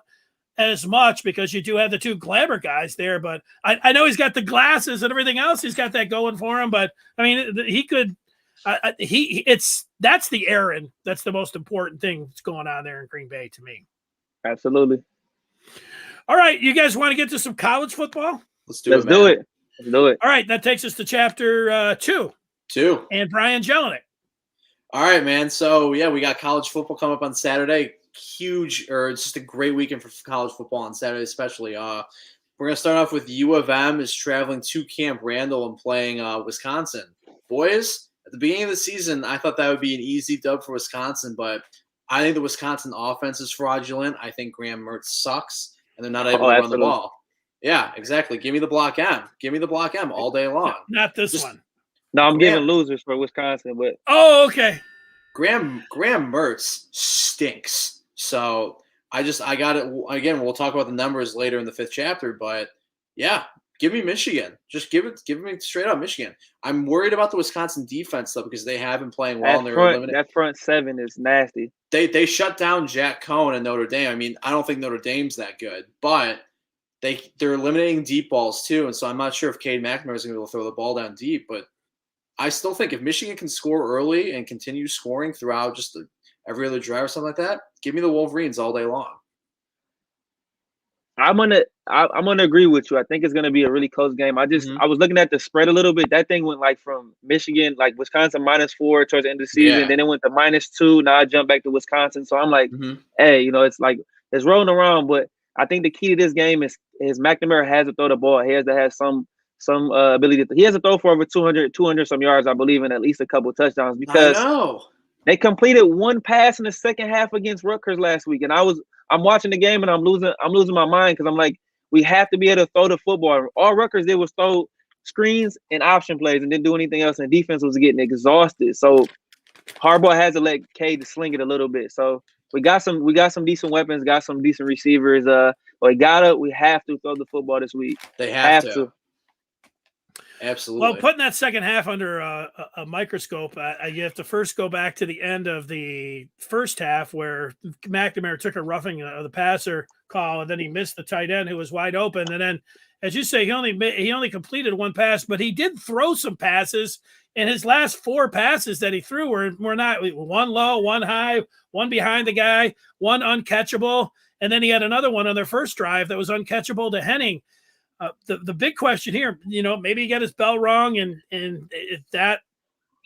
as much because you do have the two glamour guys there. But I know he's got the glasses and everything else. He's got that going for him. But, I mean, he could – that's the Aaron. That's the most important thing that's going on there in Green Bay to me. Absolutely. All right, you guys want to get to some college football? Let's do it. All right, that takes us to chapter 2. And Brian Jelinek. All right, man. So yeah, we got college football coming up on Saturday. It's just a great weekend for college football on Saturday, especially. We're gonna start off with U of M is traveling to Camp Randall and playing Wisconsin. Boys, at the beginning of the season, I thought that would be an easy dub for Wisconsin, but I think the Wisconsin offense is fraudulent. I think Graham Mertz sucks. and they're not able to run the absolutely. ball. Yeah, exactly. Give me the block M. Give me the block M all day long. Not this Just- one. No, I'm Graham- giving losers for Wisconsin, but Oh, okay. Graham Mertz stinks. So I got it again. We'll talk about the numbers later in the 5th chapter, but yeah, give me Michigan. Just give me straight up Michigan. I'm worried about the Wisconsin defense though because they have been playing well and that front 7 is nasty. They shut down Jack Cohn and Notre Dame. I mean, I don't think Notre Dame's that good, but they're eliminating deep balls too, and so I'm not sure if Cade McNamara is going to be able to throw the ball down deep, but I still think if Michigan can score early and continue scoring throughout just every other drive or something like that, give me the Wolverines all day long. I'm gonna agree with you. I think it's gonna be a really close game. I was looking at the spread a little bit. That thing went like from Michigan, like Wisconsin -4 towards the end of the season. Yeah. Then it went to -2. Now I jumped back to Wisconsin. So I'm like, hey, it's like it's rolling around. But I think the key to this game is McNamara has to throw the ball. He has to have some ability. He has to throw for over 200 some yards, I believe, and at least a couple touchdowns because I know. they completed one pass in the second half against Rutgers last week, and I'm watching the game and I'm losing my mind because I'm like, we have to be able to throw the football. All Rutgers did was throw screens and option plays and didn't do anything else, and defense was getting exhausted. So Harbaugh has to let Cade sling it a little bit. So we got some decent weapons, got some decent receivers. We have to throw the football this week. They have to. Absolutely. Well, putting that second half under a microscope, you have to first go back to the end of the first half where McNamara took a roughing of the passer call, and then he missed the tight end who was wide open. And then, as you say, he only completed one pass, but he did throw some passes. And his last 4 passes that he threw were not one low, one high, one behind the guy, one uncatchable, and then he had another one on their first drive that was uncatchable to Henning. The big question here, maybe he got his bell wrong, and if that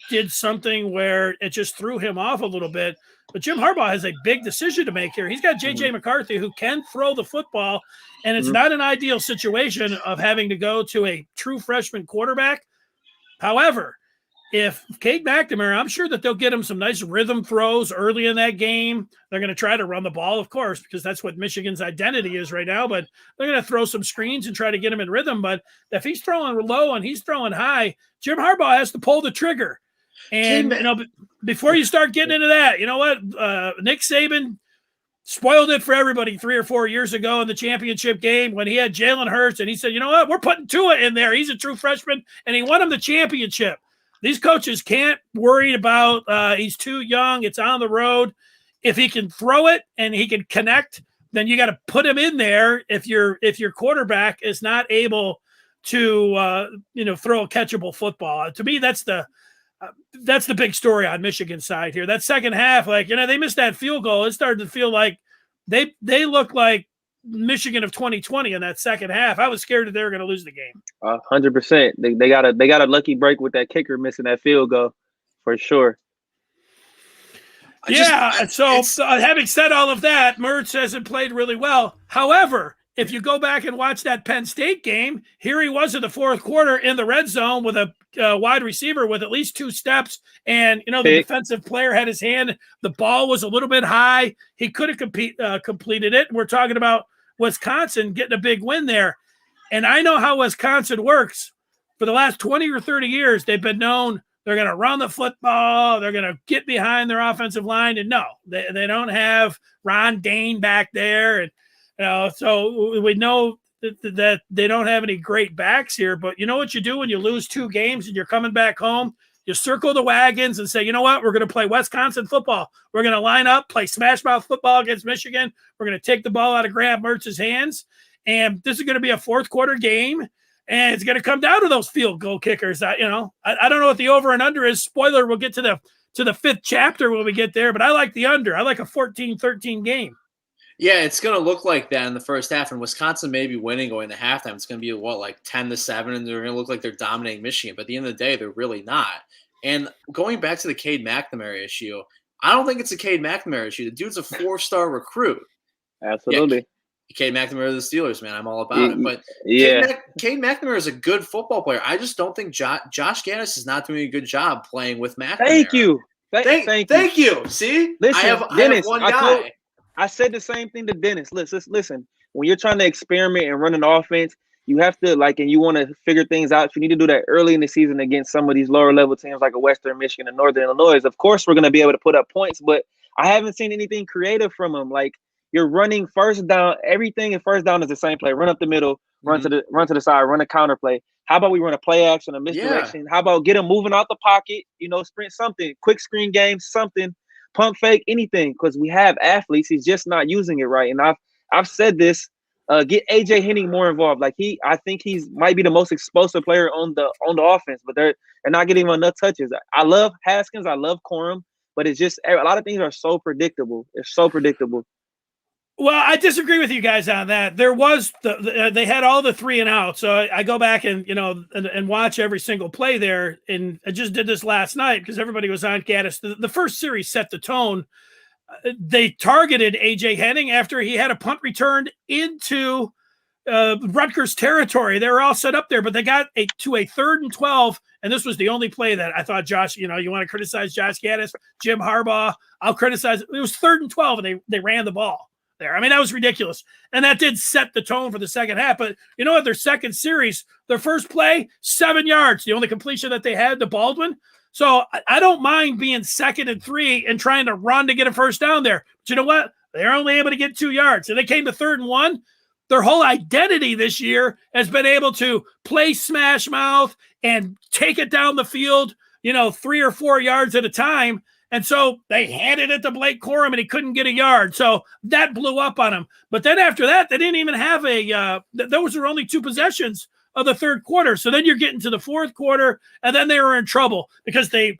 did something where it just threw him off a little bit. But Jim Harbaugh has a big decision to make here. He's got J.J. McCarthy who can throw the football, and it's not an ideal situation of having to go to a true freshman quarterback. However, if Cade McNamara, I'm sure that they'll get him some nice rhythm throws early in that game. They're going to try to run the ball, of course, because that's what Michigan's identity is right now. But they're going to throw some screens and try to get him in rhythm. But if he's throwing low and he's throwing high, Jim Harbaugh has to pull the trigger. And, before you start getting into that, you know what? Nick Saban spoiled it for everybody 3 or 4 years ago in the championship game when he had Jalen Hurts. And he said, you know what? We're putting Tua in there. He's a true freshman, and he won him the championship. These coaches can't worry about he's too young. It's on the road. If he can throw it and he can connect, then you got to put him in there. If your quarterback is not able to throw a catchable football, to me that's the big story on Michigan's side here. That second half, they missed that field goal. It started to feel like they look like Michigan of 2020 in that second half. I was scared that they were going to lose the game. 100%. They got a lucky break with that kicker missing that field goal for sure. So having said all of that, Mertz hasn't played really well. However, if you go back and watch that Penn State game, here he was in the fourth quarter in the red zone with a wide receiver with at least 2 steps. And, the defensive player had his hand. The ball was a little bit high. He could have completed it. We're talking about Wisconsin getting a big win there. And I know how Wisconsin works. For the last 20 or 30 years, they've been known they're going to run the football. They're going to get behind their offensive line. And no, they don't have Ron Dane back there. And, so we know that they don't have any great backs here. But you know what you do when you lose 2 games and you're coming back home? You circle the wagons and say, you know what? We're going to play Wisconsin football. We're going to line up, play smash mouth football against Michigan. We're going to take the ball out of Graham Mertz's hands. And this is going to be a fourth quarter game. And it's going to come down to those field goal kickers. I don't know what the over and under is. Spoiler, we'll get to the 5th chapter when we get there. But I like the under. I like a 14-13 game. Yeah, it's going to look like that in the first half, and Wisconsin may be winning going to halftime. It's going to be, 10-7, and they're going to look like they're dominating Michigan. But at the end of the day, they're really not. And going back to the Cade McNamara issue, I don't think it's a Cade McNamara issue. The dude's a 4-star recruit. Absolutely. Yeah, Cade McNamara of the Steelers, man. I'm all about it. But Cade McNamara is a good football player. I just don't think Josh Gaddis is not doing a good job playing with McNamara. Thank you. Thank you. See? Listen, I have Dennis, one guy. I said the same thing to Dennis. Listen. when you're trying to experiment and run an offense, you have to and you want to figure things out. You need to do that early in the season against some of these lower level teams like a Western Michigan and Northern Illinois. Of course, we're going to be able to put up points, but I haven't seen anything creative from them. Like, you're running first down. Everything in first down is the same play. Run up the middle, run to the side, run a counter play. How about we run a play action, a misdirection? How about get them moving out the pocket? Sprint something, quick screen game, something, pump fake, anything. Because we have athletes, he's just not using it right. And I've said this. Get AJ Henning more involved. I think he's might be the most explosive player on the offense, but they're not getting him enough touches. I love Haskins, I love Corum, but it's just a lot of things are so predictable. It's so predictable. Well, I disagree with you guys on that. There was they had all the 3 and out, so I go back and and watch every single play there. And I just did this last night because everybody was on Gaddis. The first series set the tone. They targeted AJ Henning after he had a punt returned into Rutgers territory. They were all set up there, but they got to a 3rd and 12, and this was the only play that I thought Josh. You want to criticize Josh Gaddis, Jim Harbaugh? I'll criticize. It was 3rd and 12, and they ran the ball there. I mean, that was ridiculous. And that did set the tone for the second half. But you know what? Their second series, their first play, 7 yards. The only completion that they had to Baldwin. So I don't mind being 2nd and 3 and trying to run to get a first down there. But you know what? They're only able to get 2 yards. And they came to 3rd and 1. Their whole identity this year has been able to play smash mouth and take it down the field, 3 or 4 yards at a time. And so they handed it to Blake Corum, and he couldn't get a yard. So that blew up on him. But then after that, they didn't even have those were only 2 possessions of the third quarter. So then you're getting to the fourth quarter, and then they were in trouble because the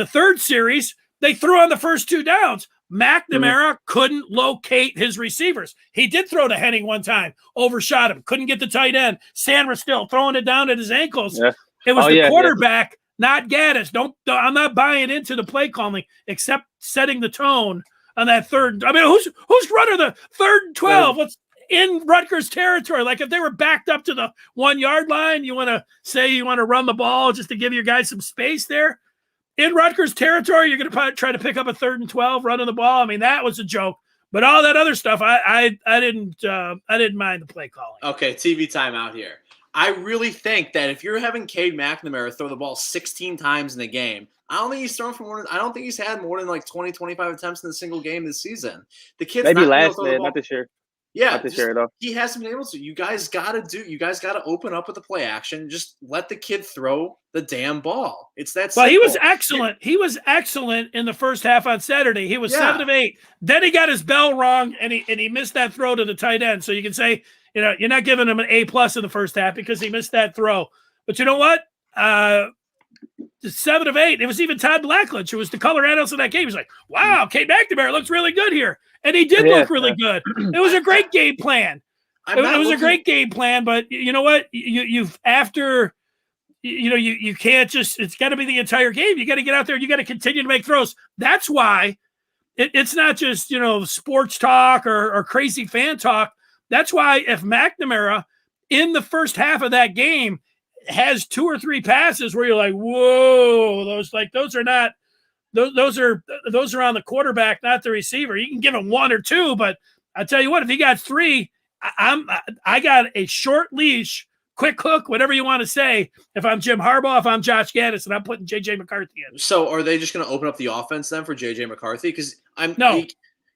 third series, they threw on the first 2 downs. McNamara couldn't locate his receivers. He did throw to Henning one time, overshot him, couldn't get the tight end. Sandra still throwing it down at his ankles. Yeah. It was the quarterback. Yeah. Not Gaddis. I'm not buying into the play calling, except setting the tone on that third. I mean, who's running the 3rd and 12? What's in Rutgers territory? Like, if they were backed up to the 1 yard line, you want to say you want to run the ball just to give your guys some space there. In Rutgers territory, you're going to try to pick up a 3rd and 12 running the ball. I mean, that was a joke. But all that other stuff, I didn't mind the play calling. Okay, TV timeout here. I really think that if you're having Cade McNamara throw the ball 16 times in a game, I don't think he's thrown for more than, I don't think he's had more than like 20, 25 attempts in a single game this season. The kid's maybe last year, not this year. Yeah, not this year at all. He hasn't been able to. You guys got to open up with the play action. Just let the kid throw the damn ball. It's that simple. Well, he was excellent. He was excellent in the first half on Saturday. He was 7 of 8. Then he got his bell wrong, and he missed that throw to the tight end. So you can say, you're not giving him an A+ in the first half because he missed that throw. But you know what? 7 of 8. It was even Todd Blackledge, who was the color analyst in that game. He was like, wow, Cade McNamara looks really good here. And he did look really good. It was a great game plan. It was a great game plan, but you know what? You can't just, it's got to be the entire game. You got to get out there. You got to continue to make throws. That's why it's not just, sports talk or crazy fan talk. That's why if McNamara in the first half of that game has 2 or 3 passes where you're like, whoa, those are not, those are on the quarterback, not the receiver. You can give him 1 or 2, but I tell you what, if he got 3, I got a short leash, quick hook, whatever you want to say. If I'm Jim Harbaugh, if I'm Josh Gaddis, and I'm putting JJ McCarthy in. So are they just going to open up the offense then for JJ McCarthy? Because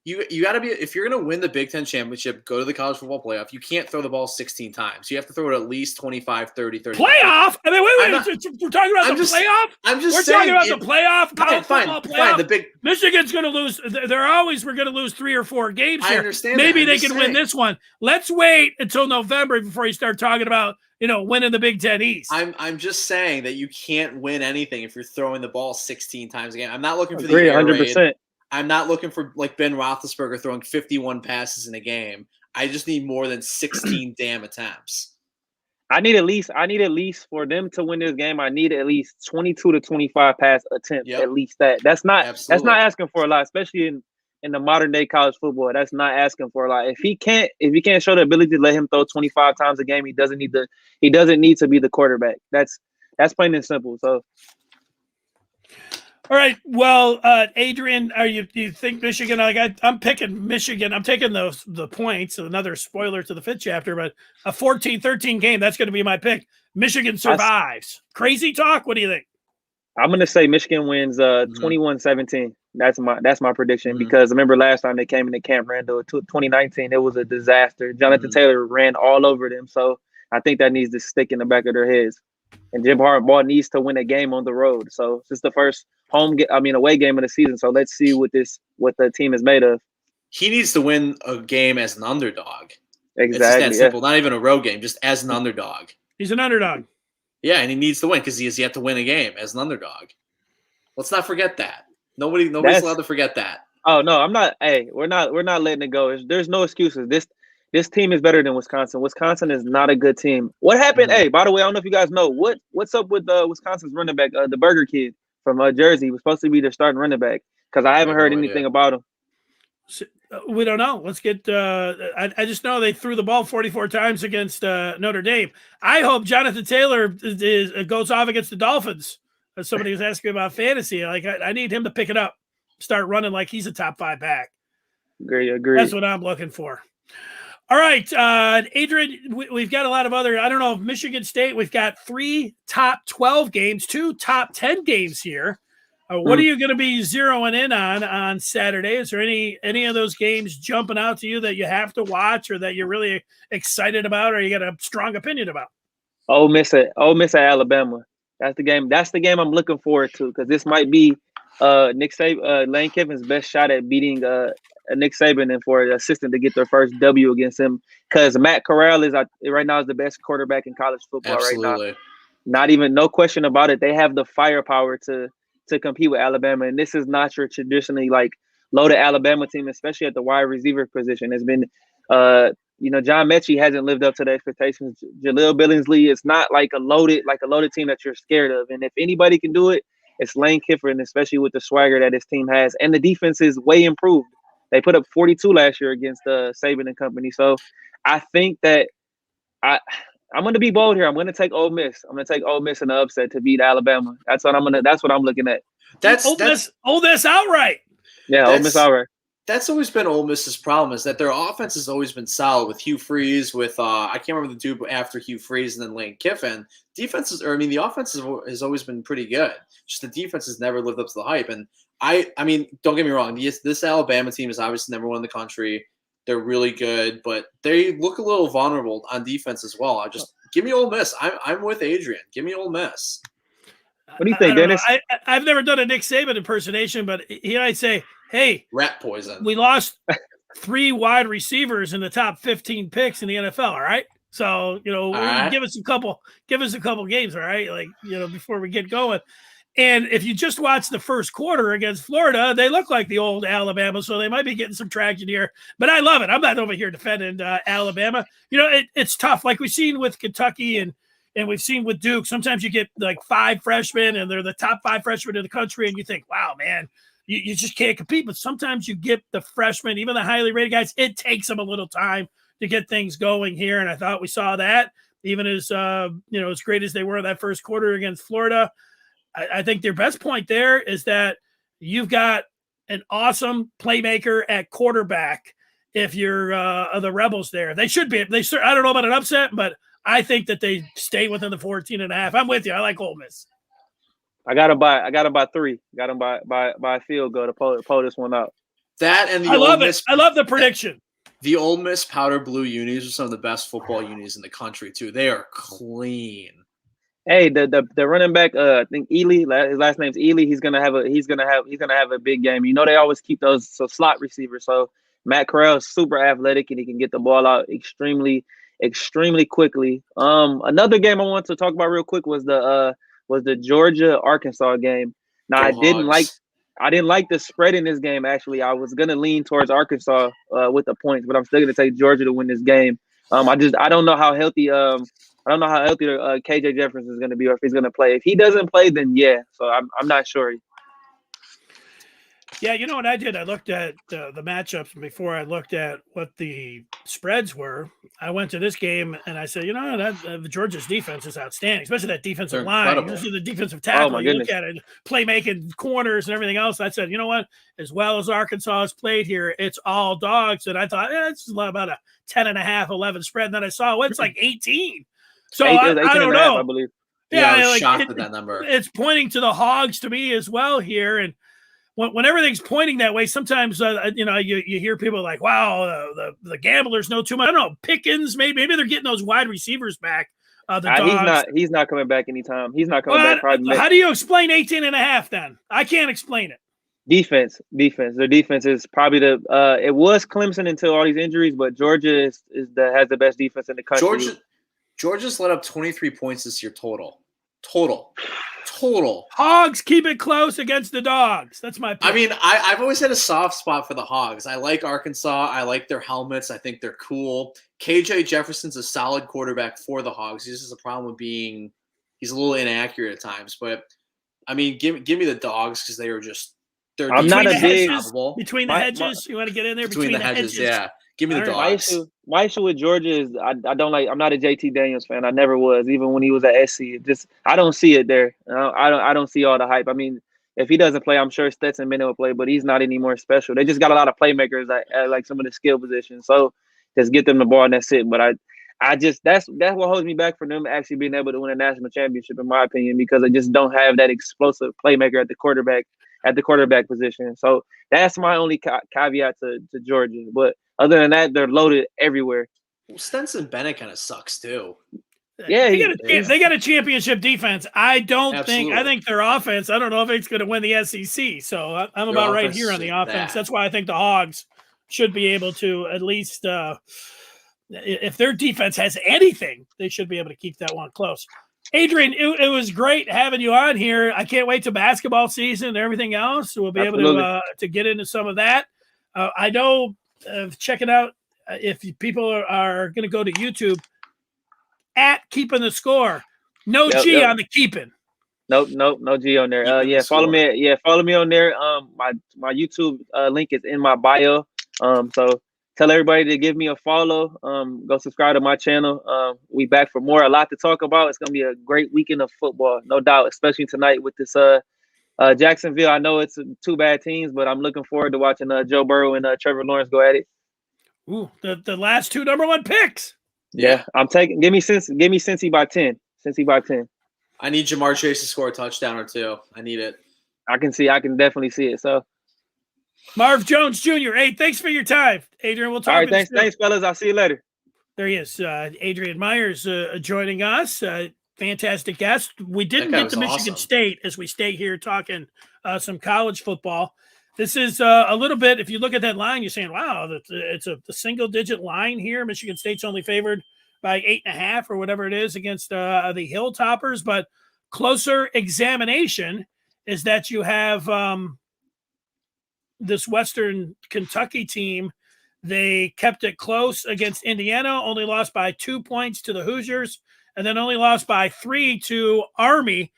You got to be, if you're going to win the Big Ten championship, go to the college football playoff, you can't throw the ball 16 times. You have to throw it at least 25, 30, 30. Playoff? I mean, wait. We're talking about the playoff? We're talking about the playoff, college football playoff. Fine. Michigan's going to lose. We're going to lose 3 or 4 games here. I understand Maybe they can win this one. Let's wait until November before you start talking about, winning the Big Ten East. I'm just saying that you can't win anything if you're throwing the ball 16 times a game. I'm not looking for the air 100%. Raid. I'm not looking for like Ben Roethlisberger throwing 51 passes in a game. I just need more than 16 damn attempts. I need at least for them to win this game. I need at least 22 to 25 pass attempts. Yep. At least that. That's not asking for a lot, especially in the modern day college football. That's not asking for a lot. If he can't show the ability to let him throw 25 times a game, he doesn't need to be the quarterback. That's plain and simple. So. All right. Well, Adrian, do you think Michigan? I'm picking Michigan. I'm taking the points. Another spoiler to the fifth chapter, but a 14-13 game. That's going to be my pick. Michigan survives. Crazy talk. What do you think? I'm gonna say Michigan wins 21-17. That's my prediction because I remember last time they came into Camp Randall 2019, it was a disaster. Jonathan Taylor ran all over them, so I think that needs to stick in the back of their heads. And Jim Harbaugh needs to win a game on the road. So this is the first away game of the season. So let's see what the team is made of. He needs to win a game as an underdog. Exactly. It's just that simple. Not even a road game, just as an underdog. He's an underdog. Yeah, and he needs to win because he has yet to win a game as an underdog. Let's not forget that. Nobody's allowed to forget that. Oh no, I'm not. Hey, we're not letting it go. There's no excuses. This team is better than Wisconsin. Wisconsin is not a good team. What happened? Hey, by the way, I don't know if you guys know what's up with Wisconsin's running back, the Burger kid from Jersey. He was supposed to be their starting running back because I haven't heard anything about him. We don't know. Let's get. I just know they threw the ball 44 times against Notre Dame. I hope Jonathan Taylor goes off against the Dolphins. Somebody was asking about fantasy. Like I need him to pick it up, start running like he's a top 5 back. Agree. That's what I'm looking for. All right, Adrian, we've got a lot of other. I don't know. Michigan State. We've got 3 top 12 games, 2 top 10 games here. What are you going to be zeroing in on Saturday? Is there any of those games jumping out to you that you have to watch or that you're really excited about or you got a strong opinion about? Ole Miss at Alabama. That's the game. That's the game I'm looking forward to because this might be Lane Kiffin's best shot at beating Nick Saban and for an assistant to get their first W against him because Matt Corral right now is the best quarterback in college football right now. Not even no question about it. They have the firepower to compete with Alabama, and this is not your traditionally like loaded Alabama team, especially at the wide receiver position. It's been, John Mechie hasn't lived up to the expectations. Jaleel Billingsley is not like a loaded team that you're scared of, and if anybody can do it, it's Lane Kiffin, especially with the swagger that his team has, and the defense is way improved. They put up 42 last year against Saban and company, so I think that I'm going to be bold here. I'm going to take Ole Miss. I'm going to take Ole Miss in the upset to beat Alabama. That's what I'm looking at. That's Ole Miss outright. Yeah, Ole Miss outright. That's always been Ole Miss's problem is that their offense has always been solid with Hugh Freeze, with I can't remember the dude after Hugh Freeze and then Lane Kiffin. The offense has always been pretty good. Just the defense has never lived up to the hype. And I mean, don't get me wrong. This Alabama team is obviously number 1 in the country. They're really good, but they look a little vulnerable on defense as well. Give me Ole Miss. I'm with Adrian. Give me Ole Miss. What do you think, Dennis? I've never done a Nick Saban impersonation, but he might say, "Hey, rat poison. We lost 3 wide receivers in the top 15 picks in the NFL. All right, so give us a couple games. All right, before we get going." And if you just watch the first quarter against Florida, they look like the old Alabama, so they might be getting some traction here. But I love it. I'm not over here defending Alabama. It's tough, like we've seen with Kentucky and we've seen with Duke. Sometimes you get like 5 freshmen, and they're the top 5 freshmen in the country, and you think, wow, man, you just can't compete. But sometimes you get the freshmen, even the highly rated guys, it takes them a little time to get things going here. And I thought we saw that, even as as great as they were that first quarter against Florida. I think their best point there is that you've got an awesome playmaker at quarterback. If you're the Rebels there, they should be. I don't know about an upset, but I think that they stay within the 14.5. I'm with you. I like Ole Miss. I got them by 3. Got them by a field goal to pull this one out. That and I love it. I love the prediction. The Ole Miss powder blue unis are some of the best football unis in the country too. They are clean. Hey, the running back, I think Ely, his last name's Ely. He's gonna have a big game. They always keep those slot receivers. So Matt Corral is super athletic and he can get the ball out extremely quickly. Another game I want to talk about real quick was the Georgia-Arkansas game. Now I didn't like the spread in this game. Actually, I was gonna lean towards Arkansas with the points, but I'm still gonna take Georgia to win this game. I don't know how healthy KJ Jefferson is going to be or if he's going to play. If he doesn't play, then yeah. So I'm not sure. Yeah, you know what I did? I looked at the matchups before I looked at what the spreads were. I went to this game and I said, the Georgia's defense is outstanding, especially that defensive They're line. incredible. Especially the defensive Oh, tackle. my You look goodness. at it, playmaking corners and everything else. I said, you know what? As well as Arkansas has played here, it's all dogs. And I thought, it's about a 10.5, 11 spread. And then I saw, it's like 18. So It was 18 I don't and a half, know. I believe. Yeah, I was like, shocked at that number. It's pointing to the Hogs to me as well here. And when everything's pointing that way, sometimes you hear people like, "Wow, the gamblers know too much." I don't know, Pickens, maybe they're getting those wide receivers back. The dogs. He's not coming back anytime. He's not coming back. Probably how do you explain 18.5 then? I can't explain it. Defense. Their defense is probably it was Clemson until all these injuries, but Georgia has the best defense in the country. Georgia's let up 23 points this year total. Hogs keep it close against the dogs. That's my pick. I mean, I've always had a soft spot for the Hogs. I like Arkansas. I like their helmets. I think they're cool. KJ Jefferson's a solid quarterback for the Hogs. He just has a problem with he's a little inaccurate at times. But, I mean, give me the dogs because they're I'm not a big between the hedges. You want to get in there between the hedges? Yeah. Give me the dogs. My issue with Georgia is I don't like. I'm not a JT Daniels fan. I never was, even when he was at SC. I don't see it there. I don't see all the hype. I mean, if he doesn't play, I'm sure Stetson Bennett will play, but he's not any more special. They just got a lot of playmakers at like some of the skill positions. So just get them the ball and that's it. But that's what holds me back from them actually being able to win a national championship, in my opinion, because they just don't have that explosive playmaker at the quarterback position. So that's my only caveat to Georgia. But other than that, they're loaded everywhere. Well, Stetson Bennett kind of sucks too. Yeah, they got a championship defense. I think their offense, I don't know if it's going to win the SEC. So I'm about right here on the offense. That's why I think the Hogs should be able to at least, if their defense has anything, they should be able to keep that one close. Adrian, it was great having you on here. I can't wait to basketball season and everything else. So we'll be able to get into some of that. I know checking out if people are going to go to YouTube at Keeping the Score. No G on the keeping. Nope, no G on there. Follow me. Follow me on there. My YouTube link is in my bio. So tell everybody to give me a follow. Go subscribe to my channel. We back for more. A lot to talk about. It's gonna be a great weekend of football, no doubt. Especially tonight with this Jacksonville. I know it's two bad teams, but I'm looking forward to watching Joe Burrow and Trevor Lawrence go at it. Ooh, the last two number one picks. Yeah, I'm taking. Give me Cincy by 10. Cincy by 10. I need Jamar Chase to score a touchdown or two. I need it. I can definitely see it. So, Marv Jones Jr. Hey, thanks for your time, Adrian. We'll talk. All right, thanks, fellas. I'll see you later. There he is, Adrian Myers joining us. Fantastic guest. We didn't get to Michigan State as we stay here talking some college football. This is a little bit, if you look at that line, you're saying, wow, it's a single-digit line here. Michigan State's only favored by 8.5 or whatever it is against the Hilltoppers. But closer examination is that you have this Western Kentucky team. They kept it close against Indiana, only lost by 2 points to the Hoosiers, and then only lost by 3 to Army.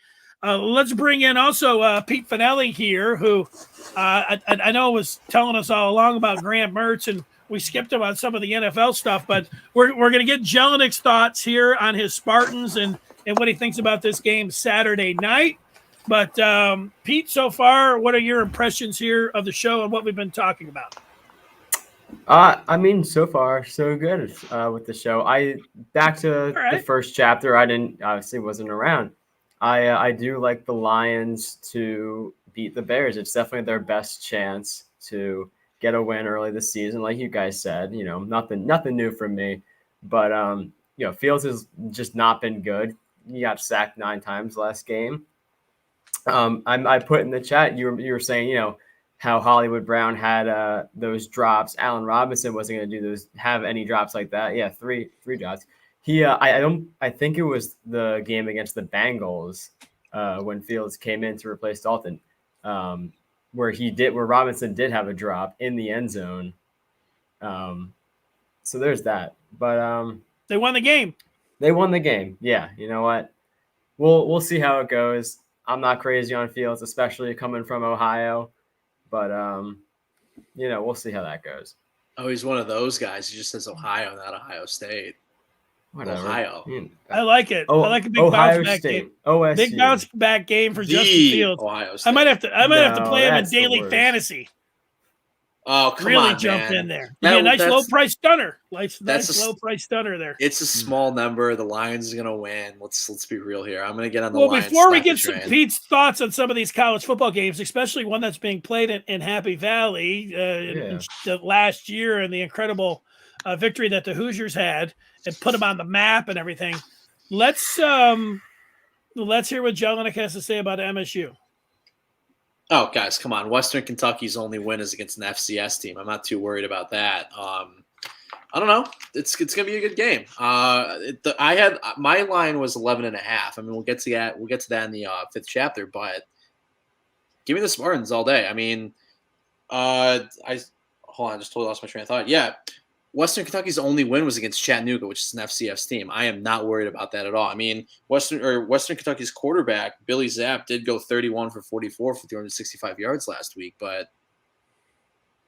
Let's bring in also Pete Finelli here, who I know was telling us all along about Graham Mertz, and we skipped him on some of the NFL stuff, but we're going to get Jelinek's thoughts here on his Spartans and what he thinks about this game Saturday night. But Pete, so far, what are your impressions here of the show and what we've been talking about? I mean, so far so good with the show. Back to the first chapter. I obviously wasn't around. I do like the Lions to beat the Bears. It's definitely their best chance to get a win early this season. Like you guys said, nothing new from me. But Fields has just not been good. He got sacked 9 times last game. I put in the chat. You were saying how Hollywood Brown had those drops. Allen Robinson wasn't going to have any drops like that. Yeah, three drops. I think it was the game against the Bengals when Fields came in to replace Dalton, where Robinson did have a drop in the end zone. So there's that. But they won the game. Yeah, you know what? We'll see how it goes. I'm not crazy on Fields, especially coming from Ohio. but we'll see how that goes. Oh, he's one of those guys. He just says Ohio, not Ohio State. Whatever. Ohio. I like it. I like a big Ohio bounce back State. game. OSU. Big bounce back game for Justin Fields. Ohio State. I might have to play him in that's the daily worst. fantasy. Oh, come really on, jump man. in there. Be a nice low price stunner. Nice low price stunner there. It's a small number. The Lions are gonna win. Let's be real here. I'm gonna get on the Well, Lions. before we get some Pete's thoughts on some of these college football games, especially one that's being played in Happy Valley in the last year, and the incredible victory that the Hoosiers had and put them on the map and everything. Let's hear what Jelinek has to say about MSU. Oh, guys, come on. Western Kentucky's only win is against an FCS team. I'm not too worried about that. I don't know. It's going to be a good game. My line was 11.5. I mean, we'll get to that in the fifth chapter, but give me the Spartans all day. I mean, hold on, I just totally lost my train of thought. Yeah. Western Kentucky's only win was against Chattanooga, which is an FCS team. I am not worried about that at all. I mean, Western Kentucky's quarterback, Billy Zapp, did go 31 for 44 for 365 yards last week, but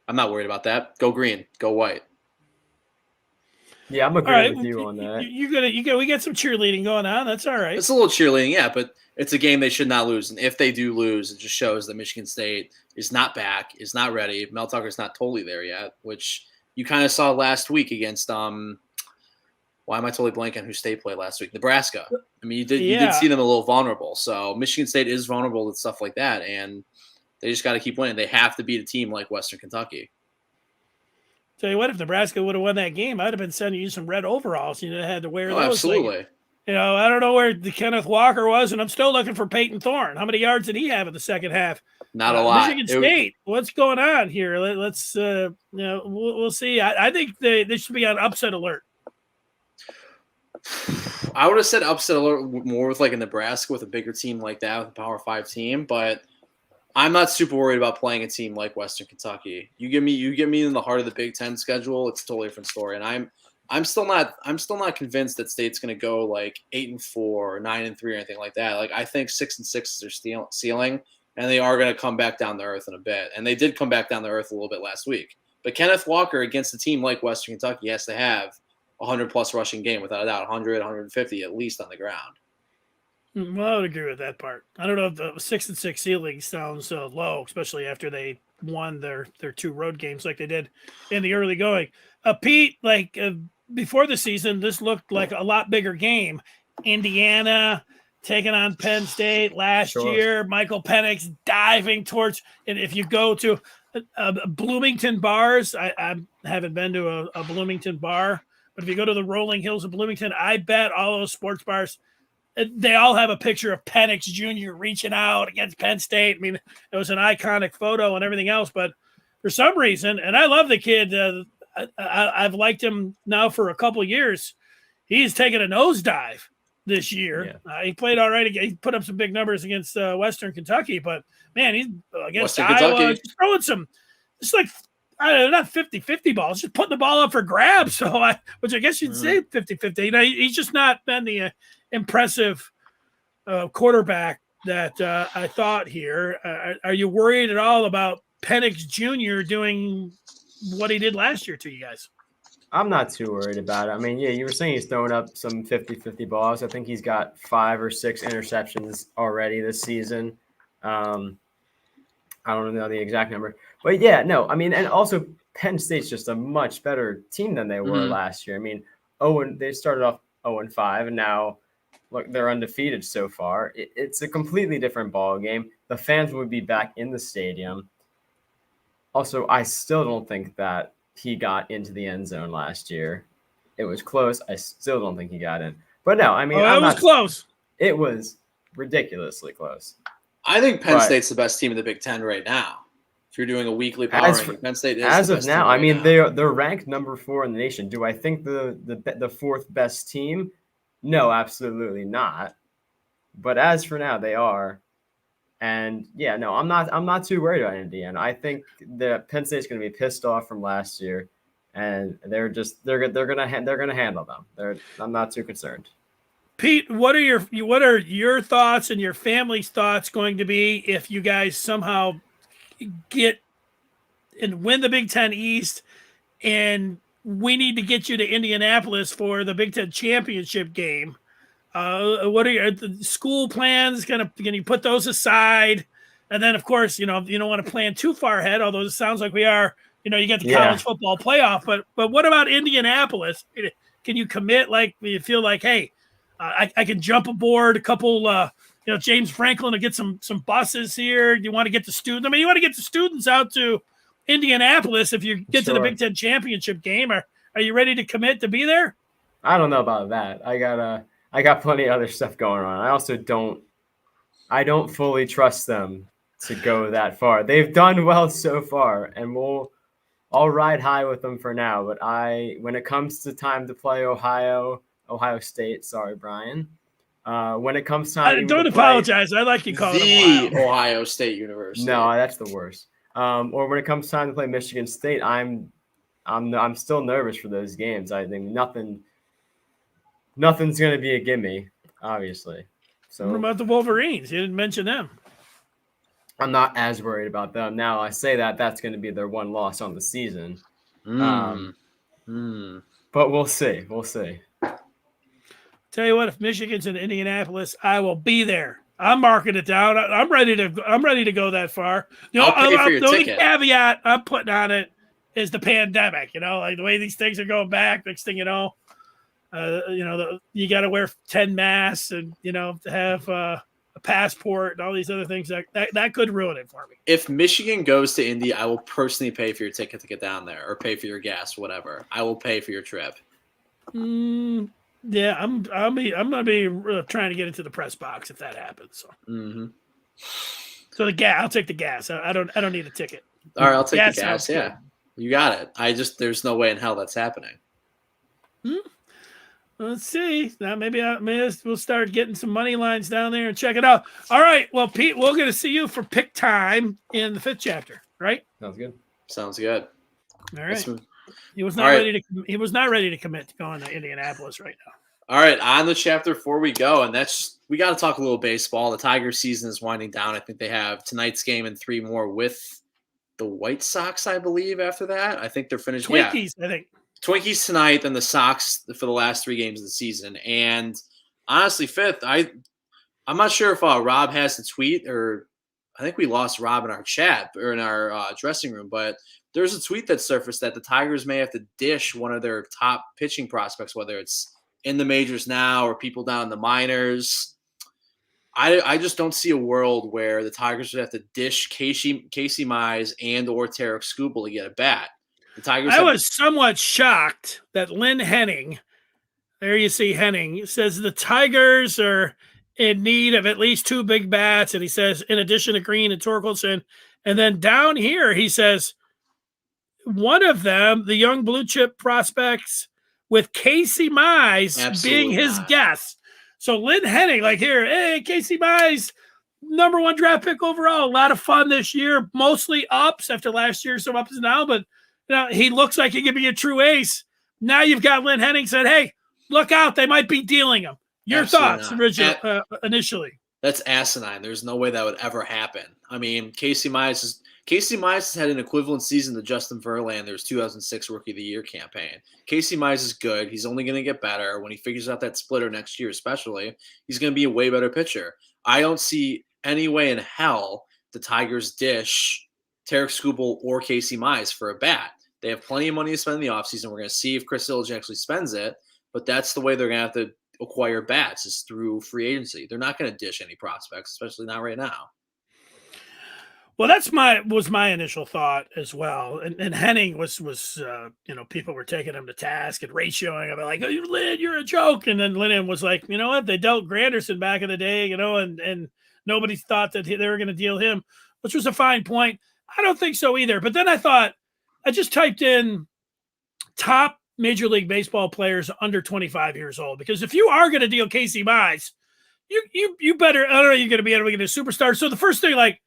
I'm not worried about that. Go green, go white. Yeah, I'm agreeing with you on that. We get some cheerleading going on. That's all right. It's a little cheerleading, yeah, but it's a game they should not lose. And if they do lose, it just shows that Michigan State is not back, is not ready. Mel Tucker's not totally there yet, which you kind of saw last week against why am I totally blanking on who State played last week? Nebraska. I mean, you did see them a little vulnerable. So Michigan State is vulnerable with stuff like that, and they just got to keep winning. They have to beat a team like Western Kentucky. Tell you what, if Nebraska would have won that game, I'd have been sending you some red overalls. You had to wear those. Absolutely. I don't know where the Kenneth Walker was, and I'm still looking for Peyton Thorne. How many yards did he have in the second half? Not a lot. Michigan State, what's going on here? Let's we'll see. I think they should be on upset alert. I would have said upset alert more with like a Nebraska with a bigger team like that, with a Power 5 team, but I'm not super worried about playing a team like Western Kentucky. You get me in the heart of the Big Ten schedule, it's a totally different story. And I'm still not convinced that State's going to go like 8-4 or 9-3 or anything like that. Like I think 6-6 is their ceiling, and they are going to come back down to earth in a bit. And they did come back down to earth a little bit last week. But Kenneth Walker against a team like Western Kentucky has to have a 100-plus rushing game without a doubt, 100, 150 at least on the ground. Well, I would agree with that part. I don't know if the 6-6 ceiling sounds low, especially after they won their 2 road games like they did in the early going. Pete, before the season, this looked like a lot bigger game. Indiana taking on Penn State last year. Michael Penix diving towards, and if you go to Bloomington bars, I haven't been to a Bloomington bar, but if you go to the Rolling Hills of Bloomington, I bet all those sports bars, they all have a picture of Penix Jr. reaching out against Penn State. I mean, it was an iconic photo and everything else, but for some reason, and I love the kid, I've liked him now for a couple of years. He's taken a nosedive this year. Yeah. He played all right. He put up some big numbers against Western Kentucky, but man, he's against Iowa, just throwing some, it's like, not 50-50 balls, just putting the ball up for grabs. So which I guess you'd say 50-50. He's just not been the impressive quarterback that I thought here. Are you worried at all about Penix Jr. doing what he did last year to you guys? I'm not too worried about it. I mean, yeah, you were saying he's throwing up some 50-50 balls. I think he's got 5 or 6 interceptions already this season. I don't know the exact number. But, yeah, no, I mean, and also Penn State's just a much better team than they were last year. I mean, they started off 0-5, and now look, they're undefeated so far. It's a completely different ball game. The fans would be back in the stadium. Also, I still don't think that he got into the end zone last year. It was close. I still don't think he got in. But no, I mean, it was close. It was ridiculously close. I think Penn State's the best team in the Big Ten right now. If you're doing a weekly power ranking, Penn State is as the of best now. team right I mean, now. they're ranked number 4 in the nation. Do I think the fourth best team? No, absolutely not. But as for now, they are. And yeah, no, I'm not too worried about Indiana. I think that Penn State's going to be pissed off from last year, and they're going to handle them. I'm not too concerned. Pete, what are your thoughts and your family's thoughts going to be if you guys somehow get and win the Big Ten East, and we need to get you to Indianapolis for the Big Ten championship game. What are your school plans? Can you put those aside? And then, of course, you don't want to plan too far ahead, although it sounds like we are. You get the college football playoff, but what about Indianapolis? Can you commit? Like, you feel like, hey, I can jump aboard a couple, James Franklin to get some buses here. You want to get the students? I mean, you want to get the students out to Indianapolis if you get to the Big Ten championship game. Are you ready to commit to be there? I don't know about that. I got plenty of other stuff going on. I also don't fully trust them to go that far. They've done well so far, and I'll ride high with them for now. But when it comes to time to play Ohio State, sorry, Brian. When it comes time, don't apologize. I like you calling the Ohio State University. No, that's the worst. Or when it comes time to play Michigan State, I'm still nervous for those games. I think nothing's going to be a gimme, obviously. So what about the Wolverines? You didn't mention them. I'm not as worried about them now. I say that's going to be their one loss on the season. But we'll see. We'll see. Tell you what, if Michigan's in Indianapolis, I will be there. I'm marking it down. I'm ready to go that far. The only caveat I'm putting on it is the pandemic. Like the way these things are going back. Next thing you know, you got to wear 10 masks and have a passport and all these other things that could ruin it for me. If Michigan goes to Indy, I will personally pay for your ticket to get down there, or pay for your gas, whatever. I will pay for your trip. Yeah, I'm gonna be trying to get into the press box if that happens. So, so the gas, I'll take the gas. I don't need a ticket. All right, I'll take the gas. Yeah, you got it. There's no way in hell that's happening. Let's see. Now maybe we'll start getting some money lines down there and check it out. All right. Well, Pete, we're going to see you for pick time in the 5th chapter, right? Sounds good. All right. He was not ready to commit to going to Indianapolis right now. All right, on the chapter 4 we go, and we got to talk a little baseball. The Tigers season is winding down. I think they have tonight's game and 3 more with the White Sox, I believe, after that. I think they're finished. Twinkies, I think. Twinkies tonight, and the Sox for the last 3 games of the season. And honestly, 5th, I'm not sure if Rob has the tweet, or I think we lost Rob in our chat or in our dressing room, but there's a tweet that surfaced that the Tigers may have to dish one of their top pitching prospects, whether it's in the majors now or people down in the minors. I just don't see a world where the Tigers would have to dish Casey Mize and or Tarek Skubal to get a bat. The Tigers. I was somewhat shocked that Lynn Henning, there you see Henning, says the Tigers are in need of at least 2 big bats, and he says in addition to Green and Torkelson, and then down here he says one of them, the young blue chip prospects, with Casey Mize being his guest. So Lynn Henning, like here, hey, Casey Mize, number 1 draft pick overall. A lot of fun this year, mostly ups after last year, some ups and downs, but he looks like he could be a true ace. Now you've got Lynn Henning said, hey, look out, they might be dealing him. Your thoughts initially? That's asinine. There's no way that would ever happen. I mean, Casey Mize has had an equivalent season to Justin Verlander's 2006 Rookie of the Year campaign. Casey Mize is good. He's only going to get better. When he figures out that splitter next year especially, he's going to be a way better pitcher. I don't see any way in hell the Tigers dish Tarek Skubal or Casey Mize for a bat. They have plenty of money to spend in the offseason. We're going to see if Chris Ilitch actually spends it, but that's the way they're going to have to acquire bats, is through free agency. They're not going to dish any prospects, especially not right now. Well, that's my initial thought as well. And Henning was people were taking him to task and ratioing him like, oh, Lynn, you're a joke. And then Lynn was like, you know what? They dealt Granderson back in the day, and nobody thought that they were going to deal him, which was a fine point. I don't think so either. But then I just typed in top Major League Baseball players under 25 years old, because if you are going to deal Casey Mize, you better, I don't know, you're going to be able to get a superstar. So the first thing, like,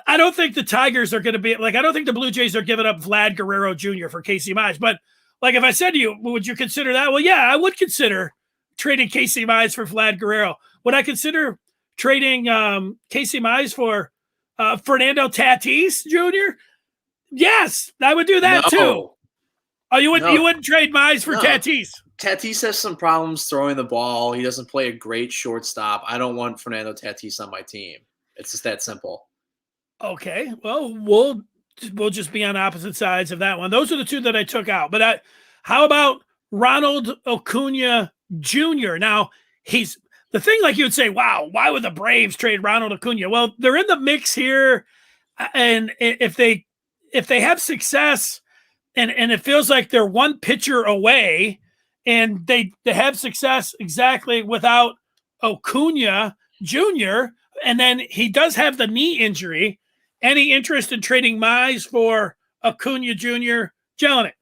I don't think the Tigers are going to be like, I don't think the Blue Jays are giving up Vlad Guerrero Jr. for Casey Mize. But like, if I said to you, would you consider that? Well, yeah, I would consider trading Casey Mize for Vlad Guerrero. Would I consider trading Casey Mize for Fernando Tatis Jr.? Yes, I would do that too. Oh, you wouldn't trade Mize for Tatis? Tatis has some problems throwing the ball. He doesn't play a great shortstop. I don't want Fernando Tatis on my team. It's just that simple. Okay, well, we'll just be on opposite sides of that one. Those are the two that I took out. But how about Ronald Acuna Jr.? Now, he's the thing, like you would say, wow, why would the Braves trade Ronald Acuna? Well, they're in the mix here. And if they have success and it feels like they're one pitcher away and they have success exactly without Acuna Jr., and then he does have the knee injury, any interest in trading Mize for Acuna Jr., Jelinek?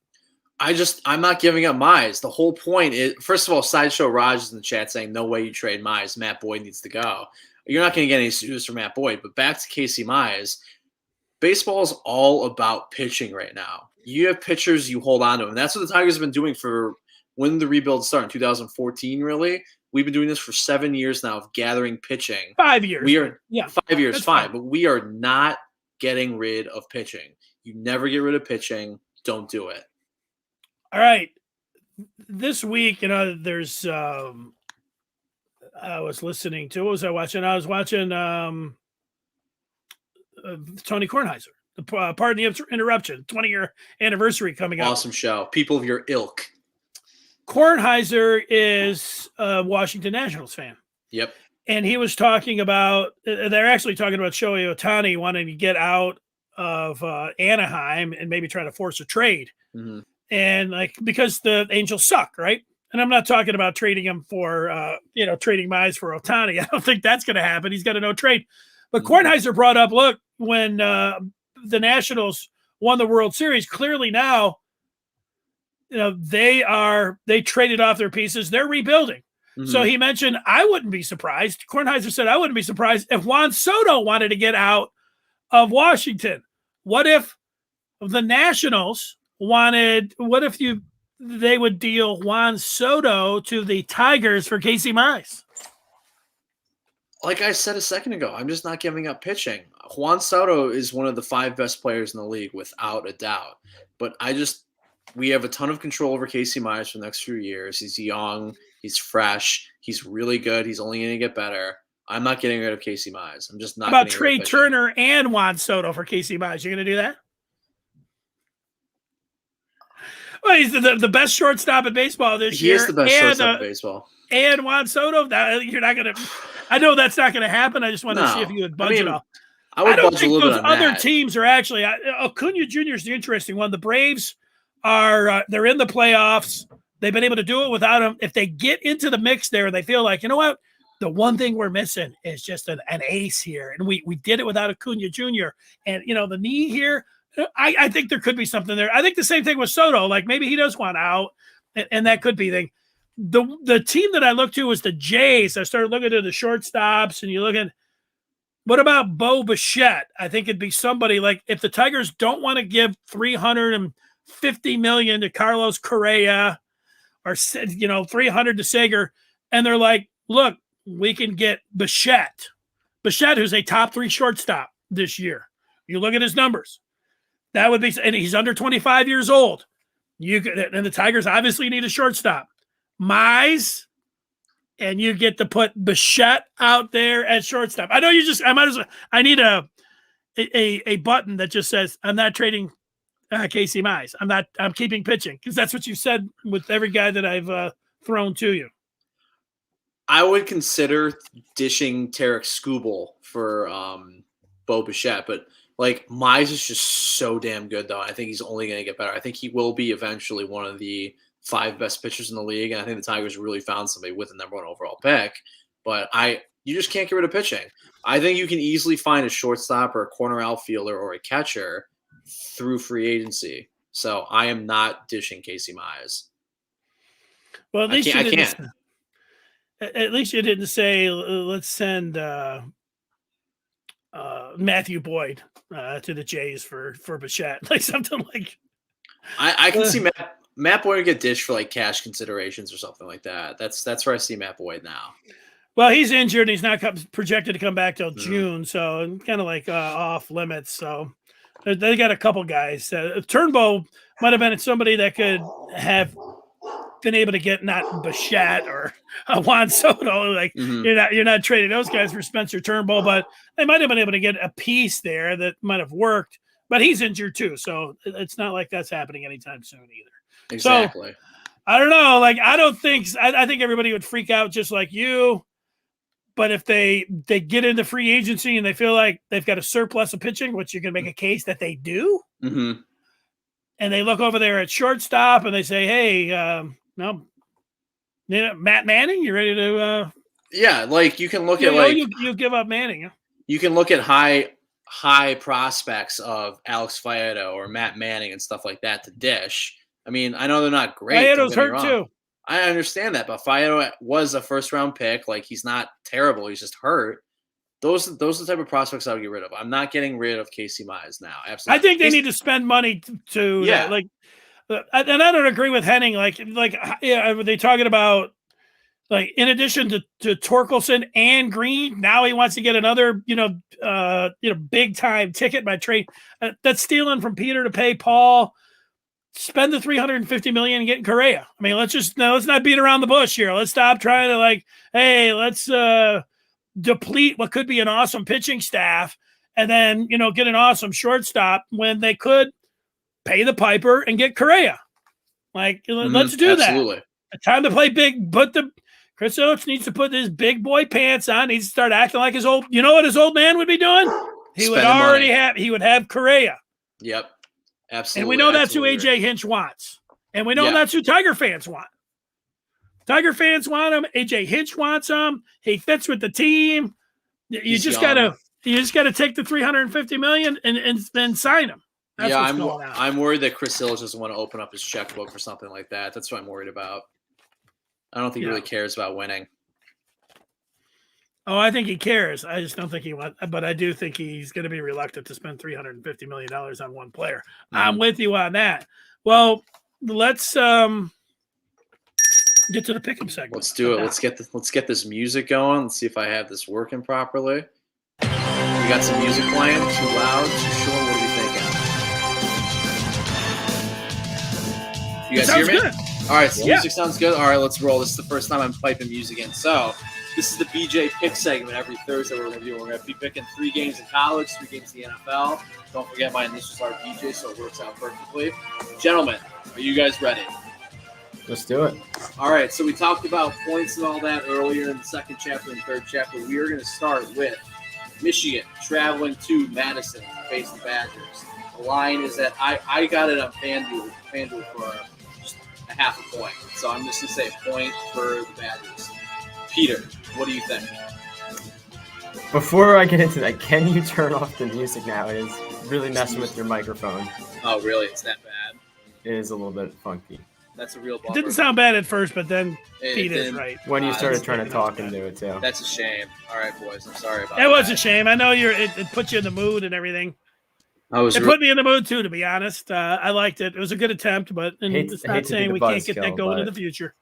I'm not giving up Mize. The whole point is, first of all, Sideshow Raj is in the chat saying, no way you trade Mize. Matt Boyd needs to go. You're not going to get any news from Matt Boyd. But back to Casey Mize, baseball is all about pitching right now. You have pitchers, you hold on to them. That's what the Tigers have been doing for when the rebuild started in 2014, really. We've been doing this for 7 years now of gathering pitching. 5 years. 5 years, fine. But we are not getting rid of pitching. You never get rid of pitching. Don't do it. All right. This week, there's I was listening to, what was I watching? I was watching Tony Kornheiser. Pardon the interruption. 20-year anniversary coming up. Awesome show. People of your ilk. Kornheiser is a Washington Nationals fan. Yep. And he was talking about, they're actually talking about Shohei Ohtani wanting to get out of Anaheim and maybe try to force a trade. Mm-hmm. And because the Angels suck, right? And I'm not talking about trading him for, trading Mize for Ohtani. I don't think that's going to happen. He's got a no trade. But Kornheiser brought up, look, when the Nationals won the World Series, clearly now, they traded off their pieces. They're rebuilding. Mm-hmm. So he mentioned, I wouldn't be surprised. Kornheiser said, I wouldn't be surprised if Juan Soto wanted to get out of Washington. What if the Nationals they would deal Juan Soto to the Tigers for Casey Mize? Like I said a second ago, I'm just not giving up pitching. Juan Soto is one of the 5 best players in the league without a doubt. But we have a ton of control over Casey Mize for the next few years. He's young. He's fresh. He's really good. He's only going to get better. I'm not getting rid of Casey Mize. I'm just not. How about Trey Turner and Juan Soto for Casey Mize? You're going to do that? Well, he's the best shortstop in baseball this year. He is the best shortstop in baseball. And Juan Soto, you're not going to. I know that's not going to happen. I just wanted to see if you would budge it all. I don't think those other teams are actually. Acuna Jr. is the interesting one. The Braves they're in the playoffs. They've been able to do it without him. If they get into the mix there, they feel like, you know what? The one thing we're missing is just an ace here. And we did it without Acuna Jr. And, the knee here, I think there could be something there. I think the same thing with Soto. Like maybe he does want out, and that could be the thing. The team that I looked to was the Jays. I started looking at the shortstops, and you look at, what about Bo Bichette? I think it'd be somebody like, if the Tigers don't want to give $350 million to Carlos Correa or, $300 to Sager, and they're like, look, we can get Bichette, who's a top 3 shortstop this year. You look at his numbers. That would be, and he's under 25 years old. And the Tigers obviously need a shortstop. Mize, and you get to put Bichette out there at shortstop. I know I need a button that just says, I'm not trading Casey Mize. I'm keeping pitching, because that's what you said with every guy that I've thrown to you. I would consider dishing Tarek Skubal for Bo Bichette, but Mize is just so damn good, though. I think he's only going to get better. I think he will be eventually one of the 5 best pitchers in the league, and I think the Tigers really found somebody with the number 1 overall pick. But you just can't get rid of pitching. I think you can easily find a shortstop or a corner outfielder or a catcher through free agency. So I am not dishing Casey Mize. Well, at least you didn't say, let's send Matthew Boyd to the Jays for Bichette, something like. I can see Matt Boyd get dished for cash considerations or something like that. That's where I see Matt Boyd now. Well, he's injured. He's not projected to come back till June, so kind of off limits. So They got a couple guys. Turnbow might have been somebody that could have been able to get not Bichette or Juan Soto. Like you're not trading those guys for Spencer Turnbull, but they might have been able to get a piece there that might have worked. But he's injured too, so it's not like that's happening anytime soon either. Exactly. So, I don't know. Like I think everybody would freak out just like you. But if they get into free agency and they feel like they've got a surplus of pitching, which you can make a case that they do, and they look over there at shortstop and they say, "Hey, no, Matt Manning, you ready to?" Yeah, like you can look at like you give up Manning. Huh? You can look at high prospects of Alex Faedo or Matt Manning and stuff like that to dish. I mean, I know they're not great. Faedo's hurt too. I understand that, but Faedo was a first-round pick. Like, he's not terrible. He's just hurt. Those are the type of prospects I would get rid of. I'm not getting rid of Casey Mize now. Absolutely. I think they need to spend money to and I don't agree with Henning. Are they talking about like in addition to Torkelson and Green, now he wants to get another big time ticket by trade. That's stealing from Peter to pay Paul. Spend the $350 million and get Correa. I mean, let's not beat around the bush here. Let's stop trying to let's deplete what could be an awesome pitching staff and then, get an awesome shortstop when they could pay the piper and get Correa. Let's do that. Time to play big. Chris Oates needs to put his big boy pants on. Needs to start acting like his old, what his old man would be doing? He would have Correa. Yep. Absolutely. And we know that's who AJ Hinch wants. And we know that's who Tiger fans want. Tiger fans want him. AJ Hinch wants him. He fits with the team. You just gotta take the $350 million and then sign him. That's I'm worried that Chris Illich doesn't want to open up his checkbook for something like that. That's what I'm worried about. I don't think he really cares about winning. Oh, I think he cares. I just don't think he wants, but I do think he's going to be reluctant to spend $350 million on one player. I'm with you on that. Well, let's get to the pick'em segment. Let's do it. Let's get this music going. Let's see if I have this working properly. We got some music playing. Too loud, too short. What are we thinking? You guys hear me? Good. All right, so music sounds good. All right, let's roll. This is the first time I'm piping music in. So this is the BJ pick segment. Every Thursday we're going to be picking 3 games in college, 3 games in the NFL. Don't forget my initials are BJ, so it works out perfectly. Gentlemen, are you guys ready? Let's do it. All right, so we talked about points and all that earlier in the second chapter and third chapter. We are going to start with Michigan traveling to Madison to face the Badgers. The line is that I got it on FanDuel for just a half a point. So I'm just going to say a point for the Badgers. Peter, what do you think? Before I get into that, can you turn off the music now? It is really messing with your microphone. Oh, really? It's that bad? It is a little bit funky. That's a real bummer. It didn't sound bad at first, but then Pete is right. When you started trying to talk into it, too. That's a shame. All right, boys. I'm sorry about that. It was a shame. I know it put you in the mood and everything. It put me in the mood, too, to be honest. I liked it. It was a good attempt, but it's not saying we can't get that going in the future.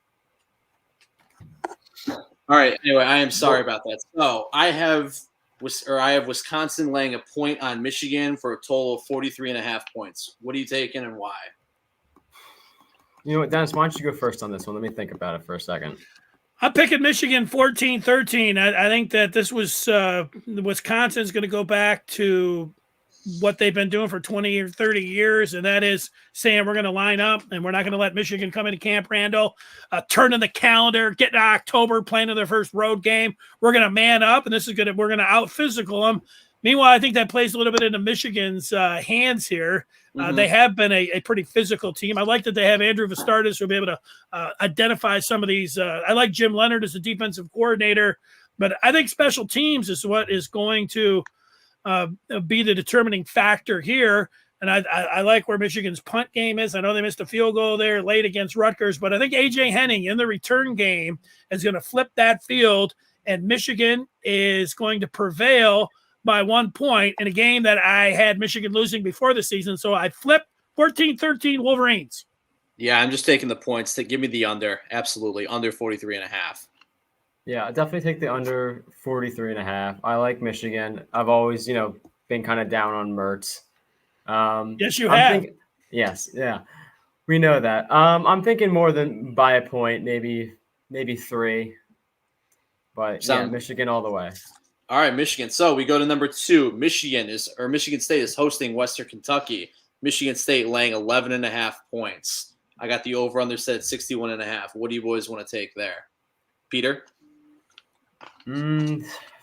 All right. Anyway, I am sorry about that. So I have Wisconsin laying a point on Michigan for a total of 43.5 points. What are you taking and why? You know what, Dennis, why don't you go first on this one? Let me think about it for a second. I'm picking Michigan 14-13. I think that this was Wisconsin's going to go back to what they've been doing for 20 or 30 years, and that is saying we're going to line up and we're not going to let Michigan come into Camp Randall, turning the calendar, getting to October, playing their first road game. We're going to man up, and we're going to out-physical them. Meanwhile, I think that plays a little bit into Michigan's hands here. They have been a pretty physical team. I like that they have Andrew Vastardis who'll be able to identify some of these. I like Jim Leonard as a defensive coordinator, but I think special teams is what is going to be the determining factor here. And I like where Michigan's punt game is. I know they missed a field goal there late against Rutgers, but I think A.J. Henning in the return game is going to flip that field, and Michigan is going to prevail by 1 point in a game that I had Michigan losing before the season. So I flipped 14-13 Wolverines. Yeah, I'm just taking the points. Give me the under. Absolutely. Under 43.5. Yeah, I definitely take the under 43.5. I like Michigan. I've always, been kind of down on Mertz. Yes, you have. Yes, yeah, we know that. I'm thinking more than by a point, maybe 3. But yeah, Michigan all the way. All right, Michigan. So we go to number 2. Michigan State is hosting Western Kentucky. Michigan State laying 11.5 points. I got the over/under set at 61.5. What do you boys want to take there, Peter?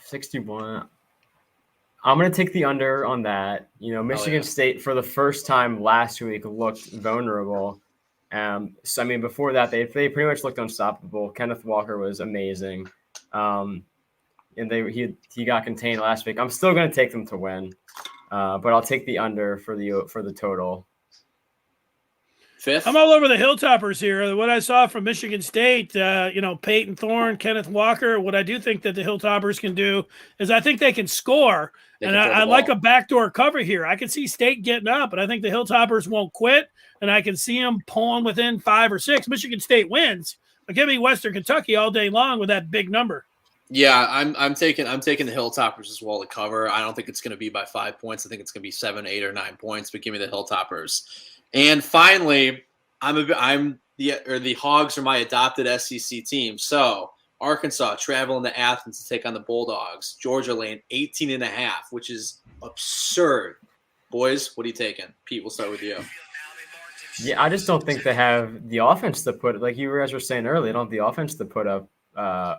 61. I'm going to take the under on that. Michigan State for the first time last week looked vulnerable. So I mean, before that, they pretty much looked unstoppable. Kenneth Walker was amazing. And he got contained last week. I'm still going to take them to win, but I'll take the under for the total. Fifth. I'm all over the Hilltoppers here. What I saw from Michigan State, Peyton Thorne, Kenneth Walker. What I do think that the Hilltoppers can do is I think they can score, and I like a backdoor cover here. I can see State getting up, but I think the Hilltoppers won't quit, and I can see them pulling within 5 or 6. Michigan State wins, but give me Western Kentucky all day long with that big number. Yeah, I'm taking the Hilltoppers as well to cover. I don't think it's going to be by 5 points. I think it's going to be 7, 8, or 9 points. But give me the Hilltoppers. And finally, the Hogs are my adopted SEC team. So Arkansas traveling to Athens to take on the Bulldogs. Georgia laying 18.5, which is absurd. Boys, what are you taking? Pete, we'll start with you. Yeah, I just don't think they have the offense to put, like you guys were saying earlier, they don't have the offense to put up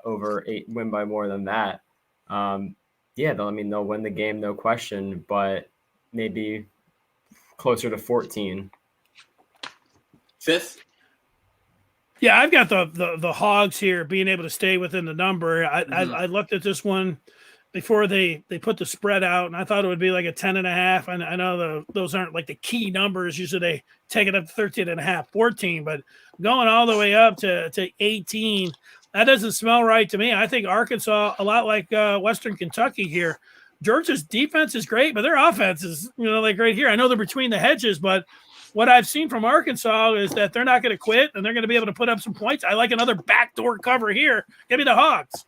over 8, win by more than that. They'll win the game, no question, but maybe closer to 14. Fifth. Yeah, I've got the Hogs here being able to stay within the number. I looked at this one before they put the spread out, and I thought it would be like a 10.5. And I know those aren't like the key numbers. Usually they take it up to 13.5, 14, but going all the way up to 18, that doesn't smell right to me. I think Arkansas, a lot like Western Kentucky here. Georgia's defense is great, but their offense is, like right here. I know they're between the hedges, but what I've seen from Arkansas is that they're not going to quit, and they're going to be able to put up some points. I like another backdoor cover here. Give me the Hogs.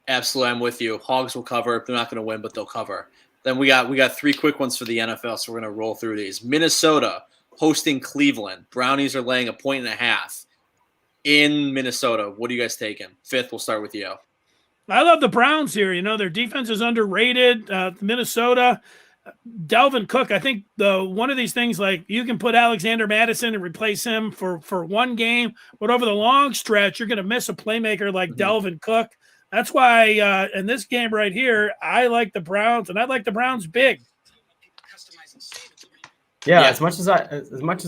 Absolutely, I'm with you. Hogs will cover. They're not going to win, but they'll cover. Then we got 3 quick ones for the NFL, so we're going to roll through these. Minnesota hosting Cleveland. Brownies are laying 1.5 in Minnesota. What are you guys taking? Fifth, we'll start with you. I love the Browns here. Their defense is underrated. Minnesota, Dalvin Cook, I think one of these things, like you can put Alexander Madison and replace him for one game, but over the long stretch, you're going to miss a playmaker like Dalvin Cook. That's why in this game right here, I like the Browns, and I like the Browns big. Yeah, as much as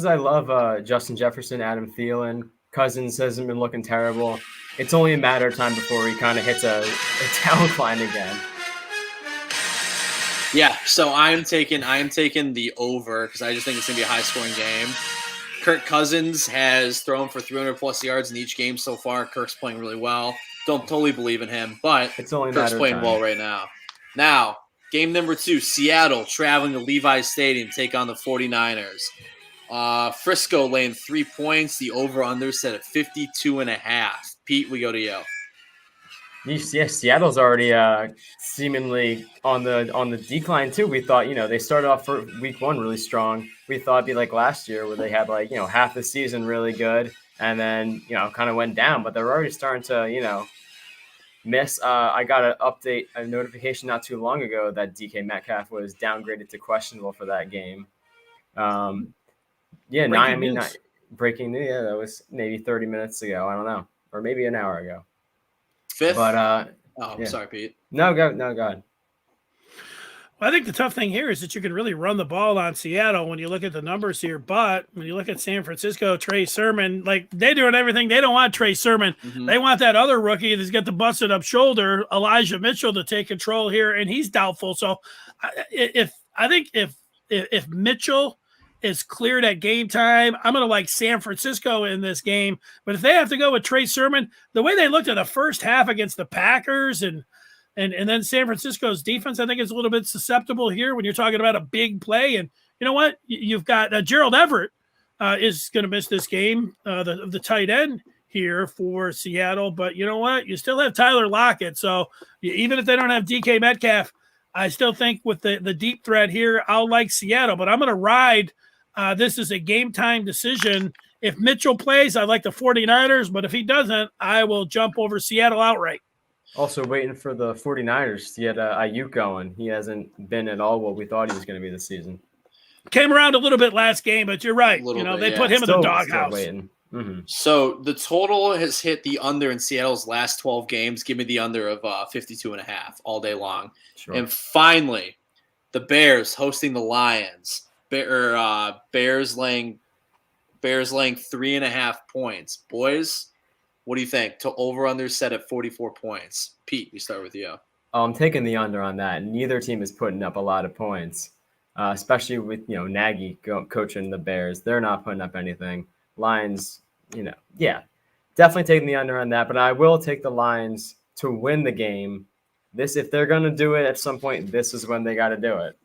I love Justin Jefferson, Adam Thielen, Cousins hasn't been looking terrible. It's only a matter of time before he kind of hits a downcline again. Yeah, so I am taking the over because I just think it's gonna be a high scoring game. Kirk Cousins has thrown for 300+ yards in each game so far. Kirk's playing really well. Don't totally believe in him, but it's only Kirk's playing well right now. Now, game number 2, Seattle traveling to Levi's Stadium to take on the 49ers. Frisco laying 3 points. The over/under set at 52.5. Pete, we go to you. Yeah, Seattle's already seemingly on the decline too. We thought, they started off for week 1 really strong. We thought it'd be like last year where they had half the season really good and then kind of went down. But they're already starting to miss. I got a notification not too long ago that DK Metcalf was downgraded to questionable for that game. Breaking news. Yeah, that was maybe 30 minutes ago. I don't know, or maybe an hour ago. Fifth. But sorry, Pete. No, go ahead. Well, I think the tough thing here is that you can really run the ball on Seattle when you look at the numbers here. But when you look at San Francisco, Trey Sermon, like they're doing everything. They don't want Trey Sermon. They want that other rookie that's got the busted up shoulder, Elijah Mitchell, to take control here, and he's doubtful. So if Mitchell is cleared at game time, I'm going to like San Francisco in this game. But if they have to go with Trey Sermon, the way they looked at the first half against the Packers and then San Francisco's defense, I think is a little bit susceptible here when you're talking about a big play. And you know what? You've got Gerald Everett is going to miss this game, the tight end here for Seattle. But you know what? You still have Tyler Lockett. So even if they don't have DK Metcalf, I still think with the deep threat here, I'll like Seattle, but I'm going to ride. This is a game time decision. If Mitchell plays, I like the 49ers, but if he doesn't, I will jump over Seattle outright. Also waiting for the 49ers to get Ayuk going. He hasn't been at all what we thought he was going to be this season. Came around a little bit last game, but you're right. They put him in the doghouse. Mm-hmm. So the total has hit the under in Seattle's last 12 games. Give me the under of 52.5 all day long. Sure. And finally, the Bears hosting the Lions. Bears laying 3.5 points. Boys, what do you think? To over/under set at 44 points. Pete, we start with you. I'm taking the under on that. Neither team is putting up a lot of points, especially with Nagy coaching the Bears. They're not putting up anything. Lions, definitely taking the under on that. But I will take the Lions to win the game. If they're going to do it at some point, this is when they got to do it.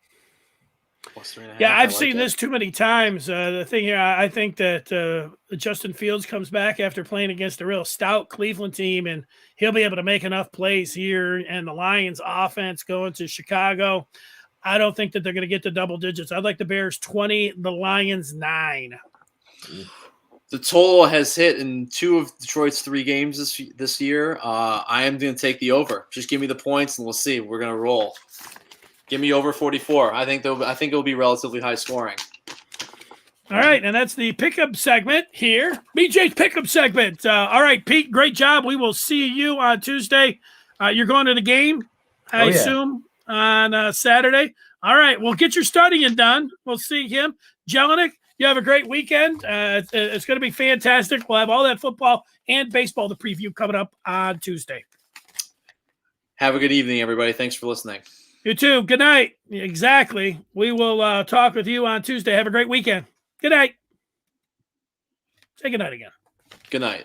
Yeah, I've seen this too many times. The thing here, I think that Justin Fields comes back after playing against a real stout Cleveland team, and he'll be able to make enough plays here. And the Lions offense going to Chicago, I don't think that they're going to get to double digits. I'd like the Bears 20, the Lions 9. The total has hit in 2 of Detroit's 3 games this year. I am going to take the over. Just give me the points, and we'll see. We're going to roll. Give me over 44. I think it'll be relatively high scoring. All right, and that's the pickup segment here. BJ's pickup segment. All right, Pete, great job. We will see you on Tuesday. You're going to the game, I assume, on Saturday. All right, well, get your studying done. We'll see him. Jelinek, you have a great weekend. It's going to be fantastic. We'll have all that football and baseball to preview coming up on Tuesday. Have a good evening, everybody. Thanks for listening. You too. Good night. Exactly. We will talk with you on Tuesday. Have a great weekend. Good night. Say good night again. Good night.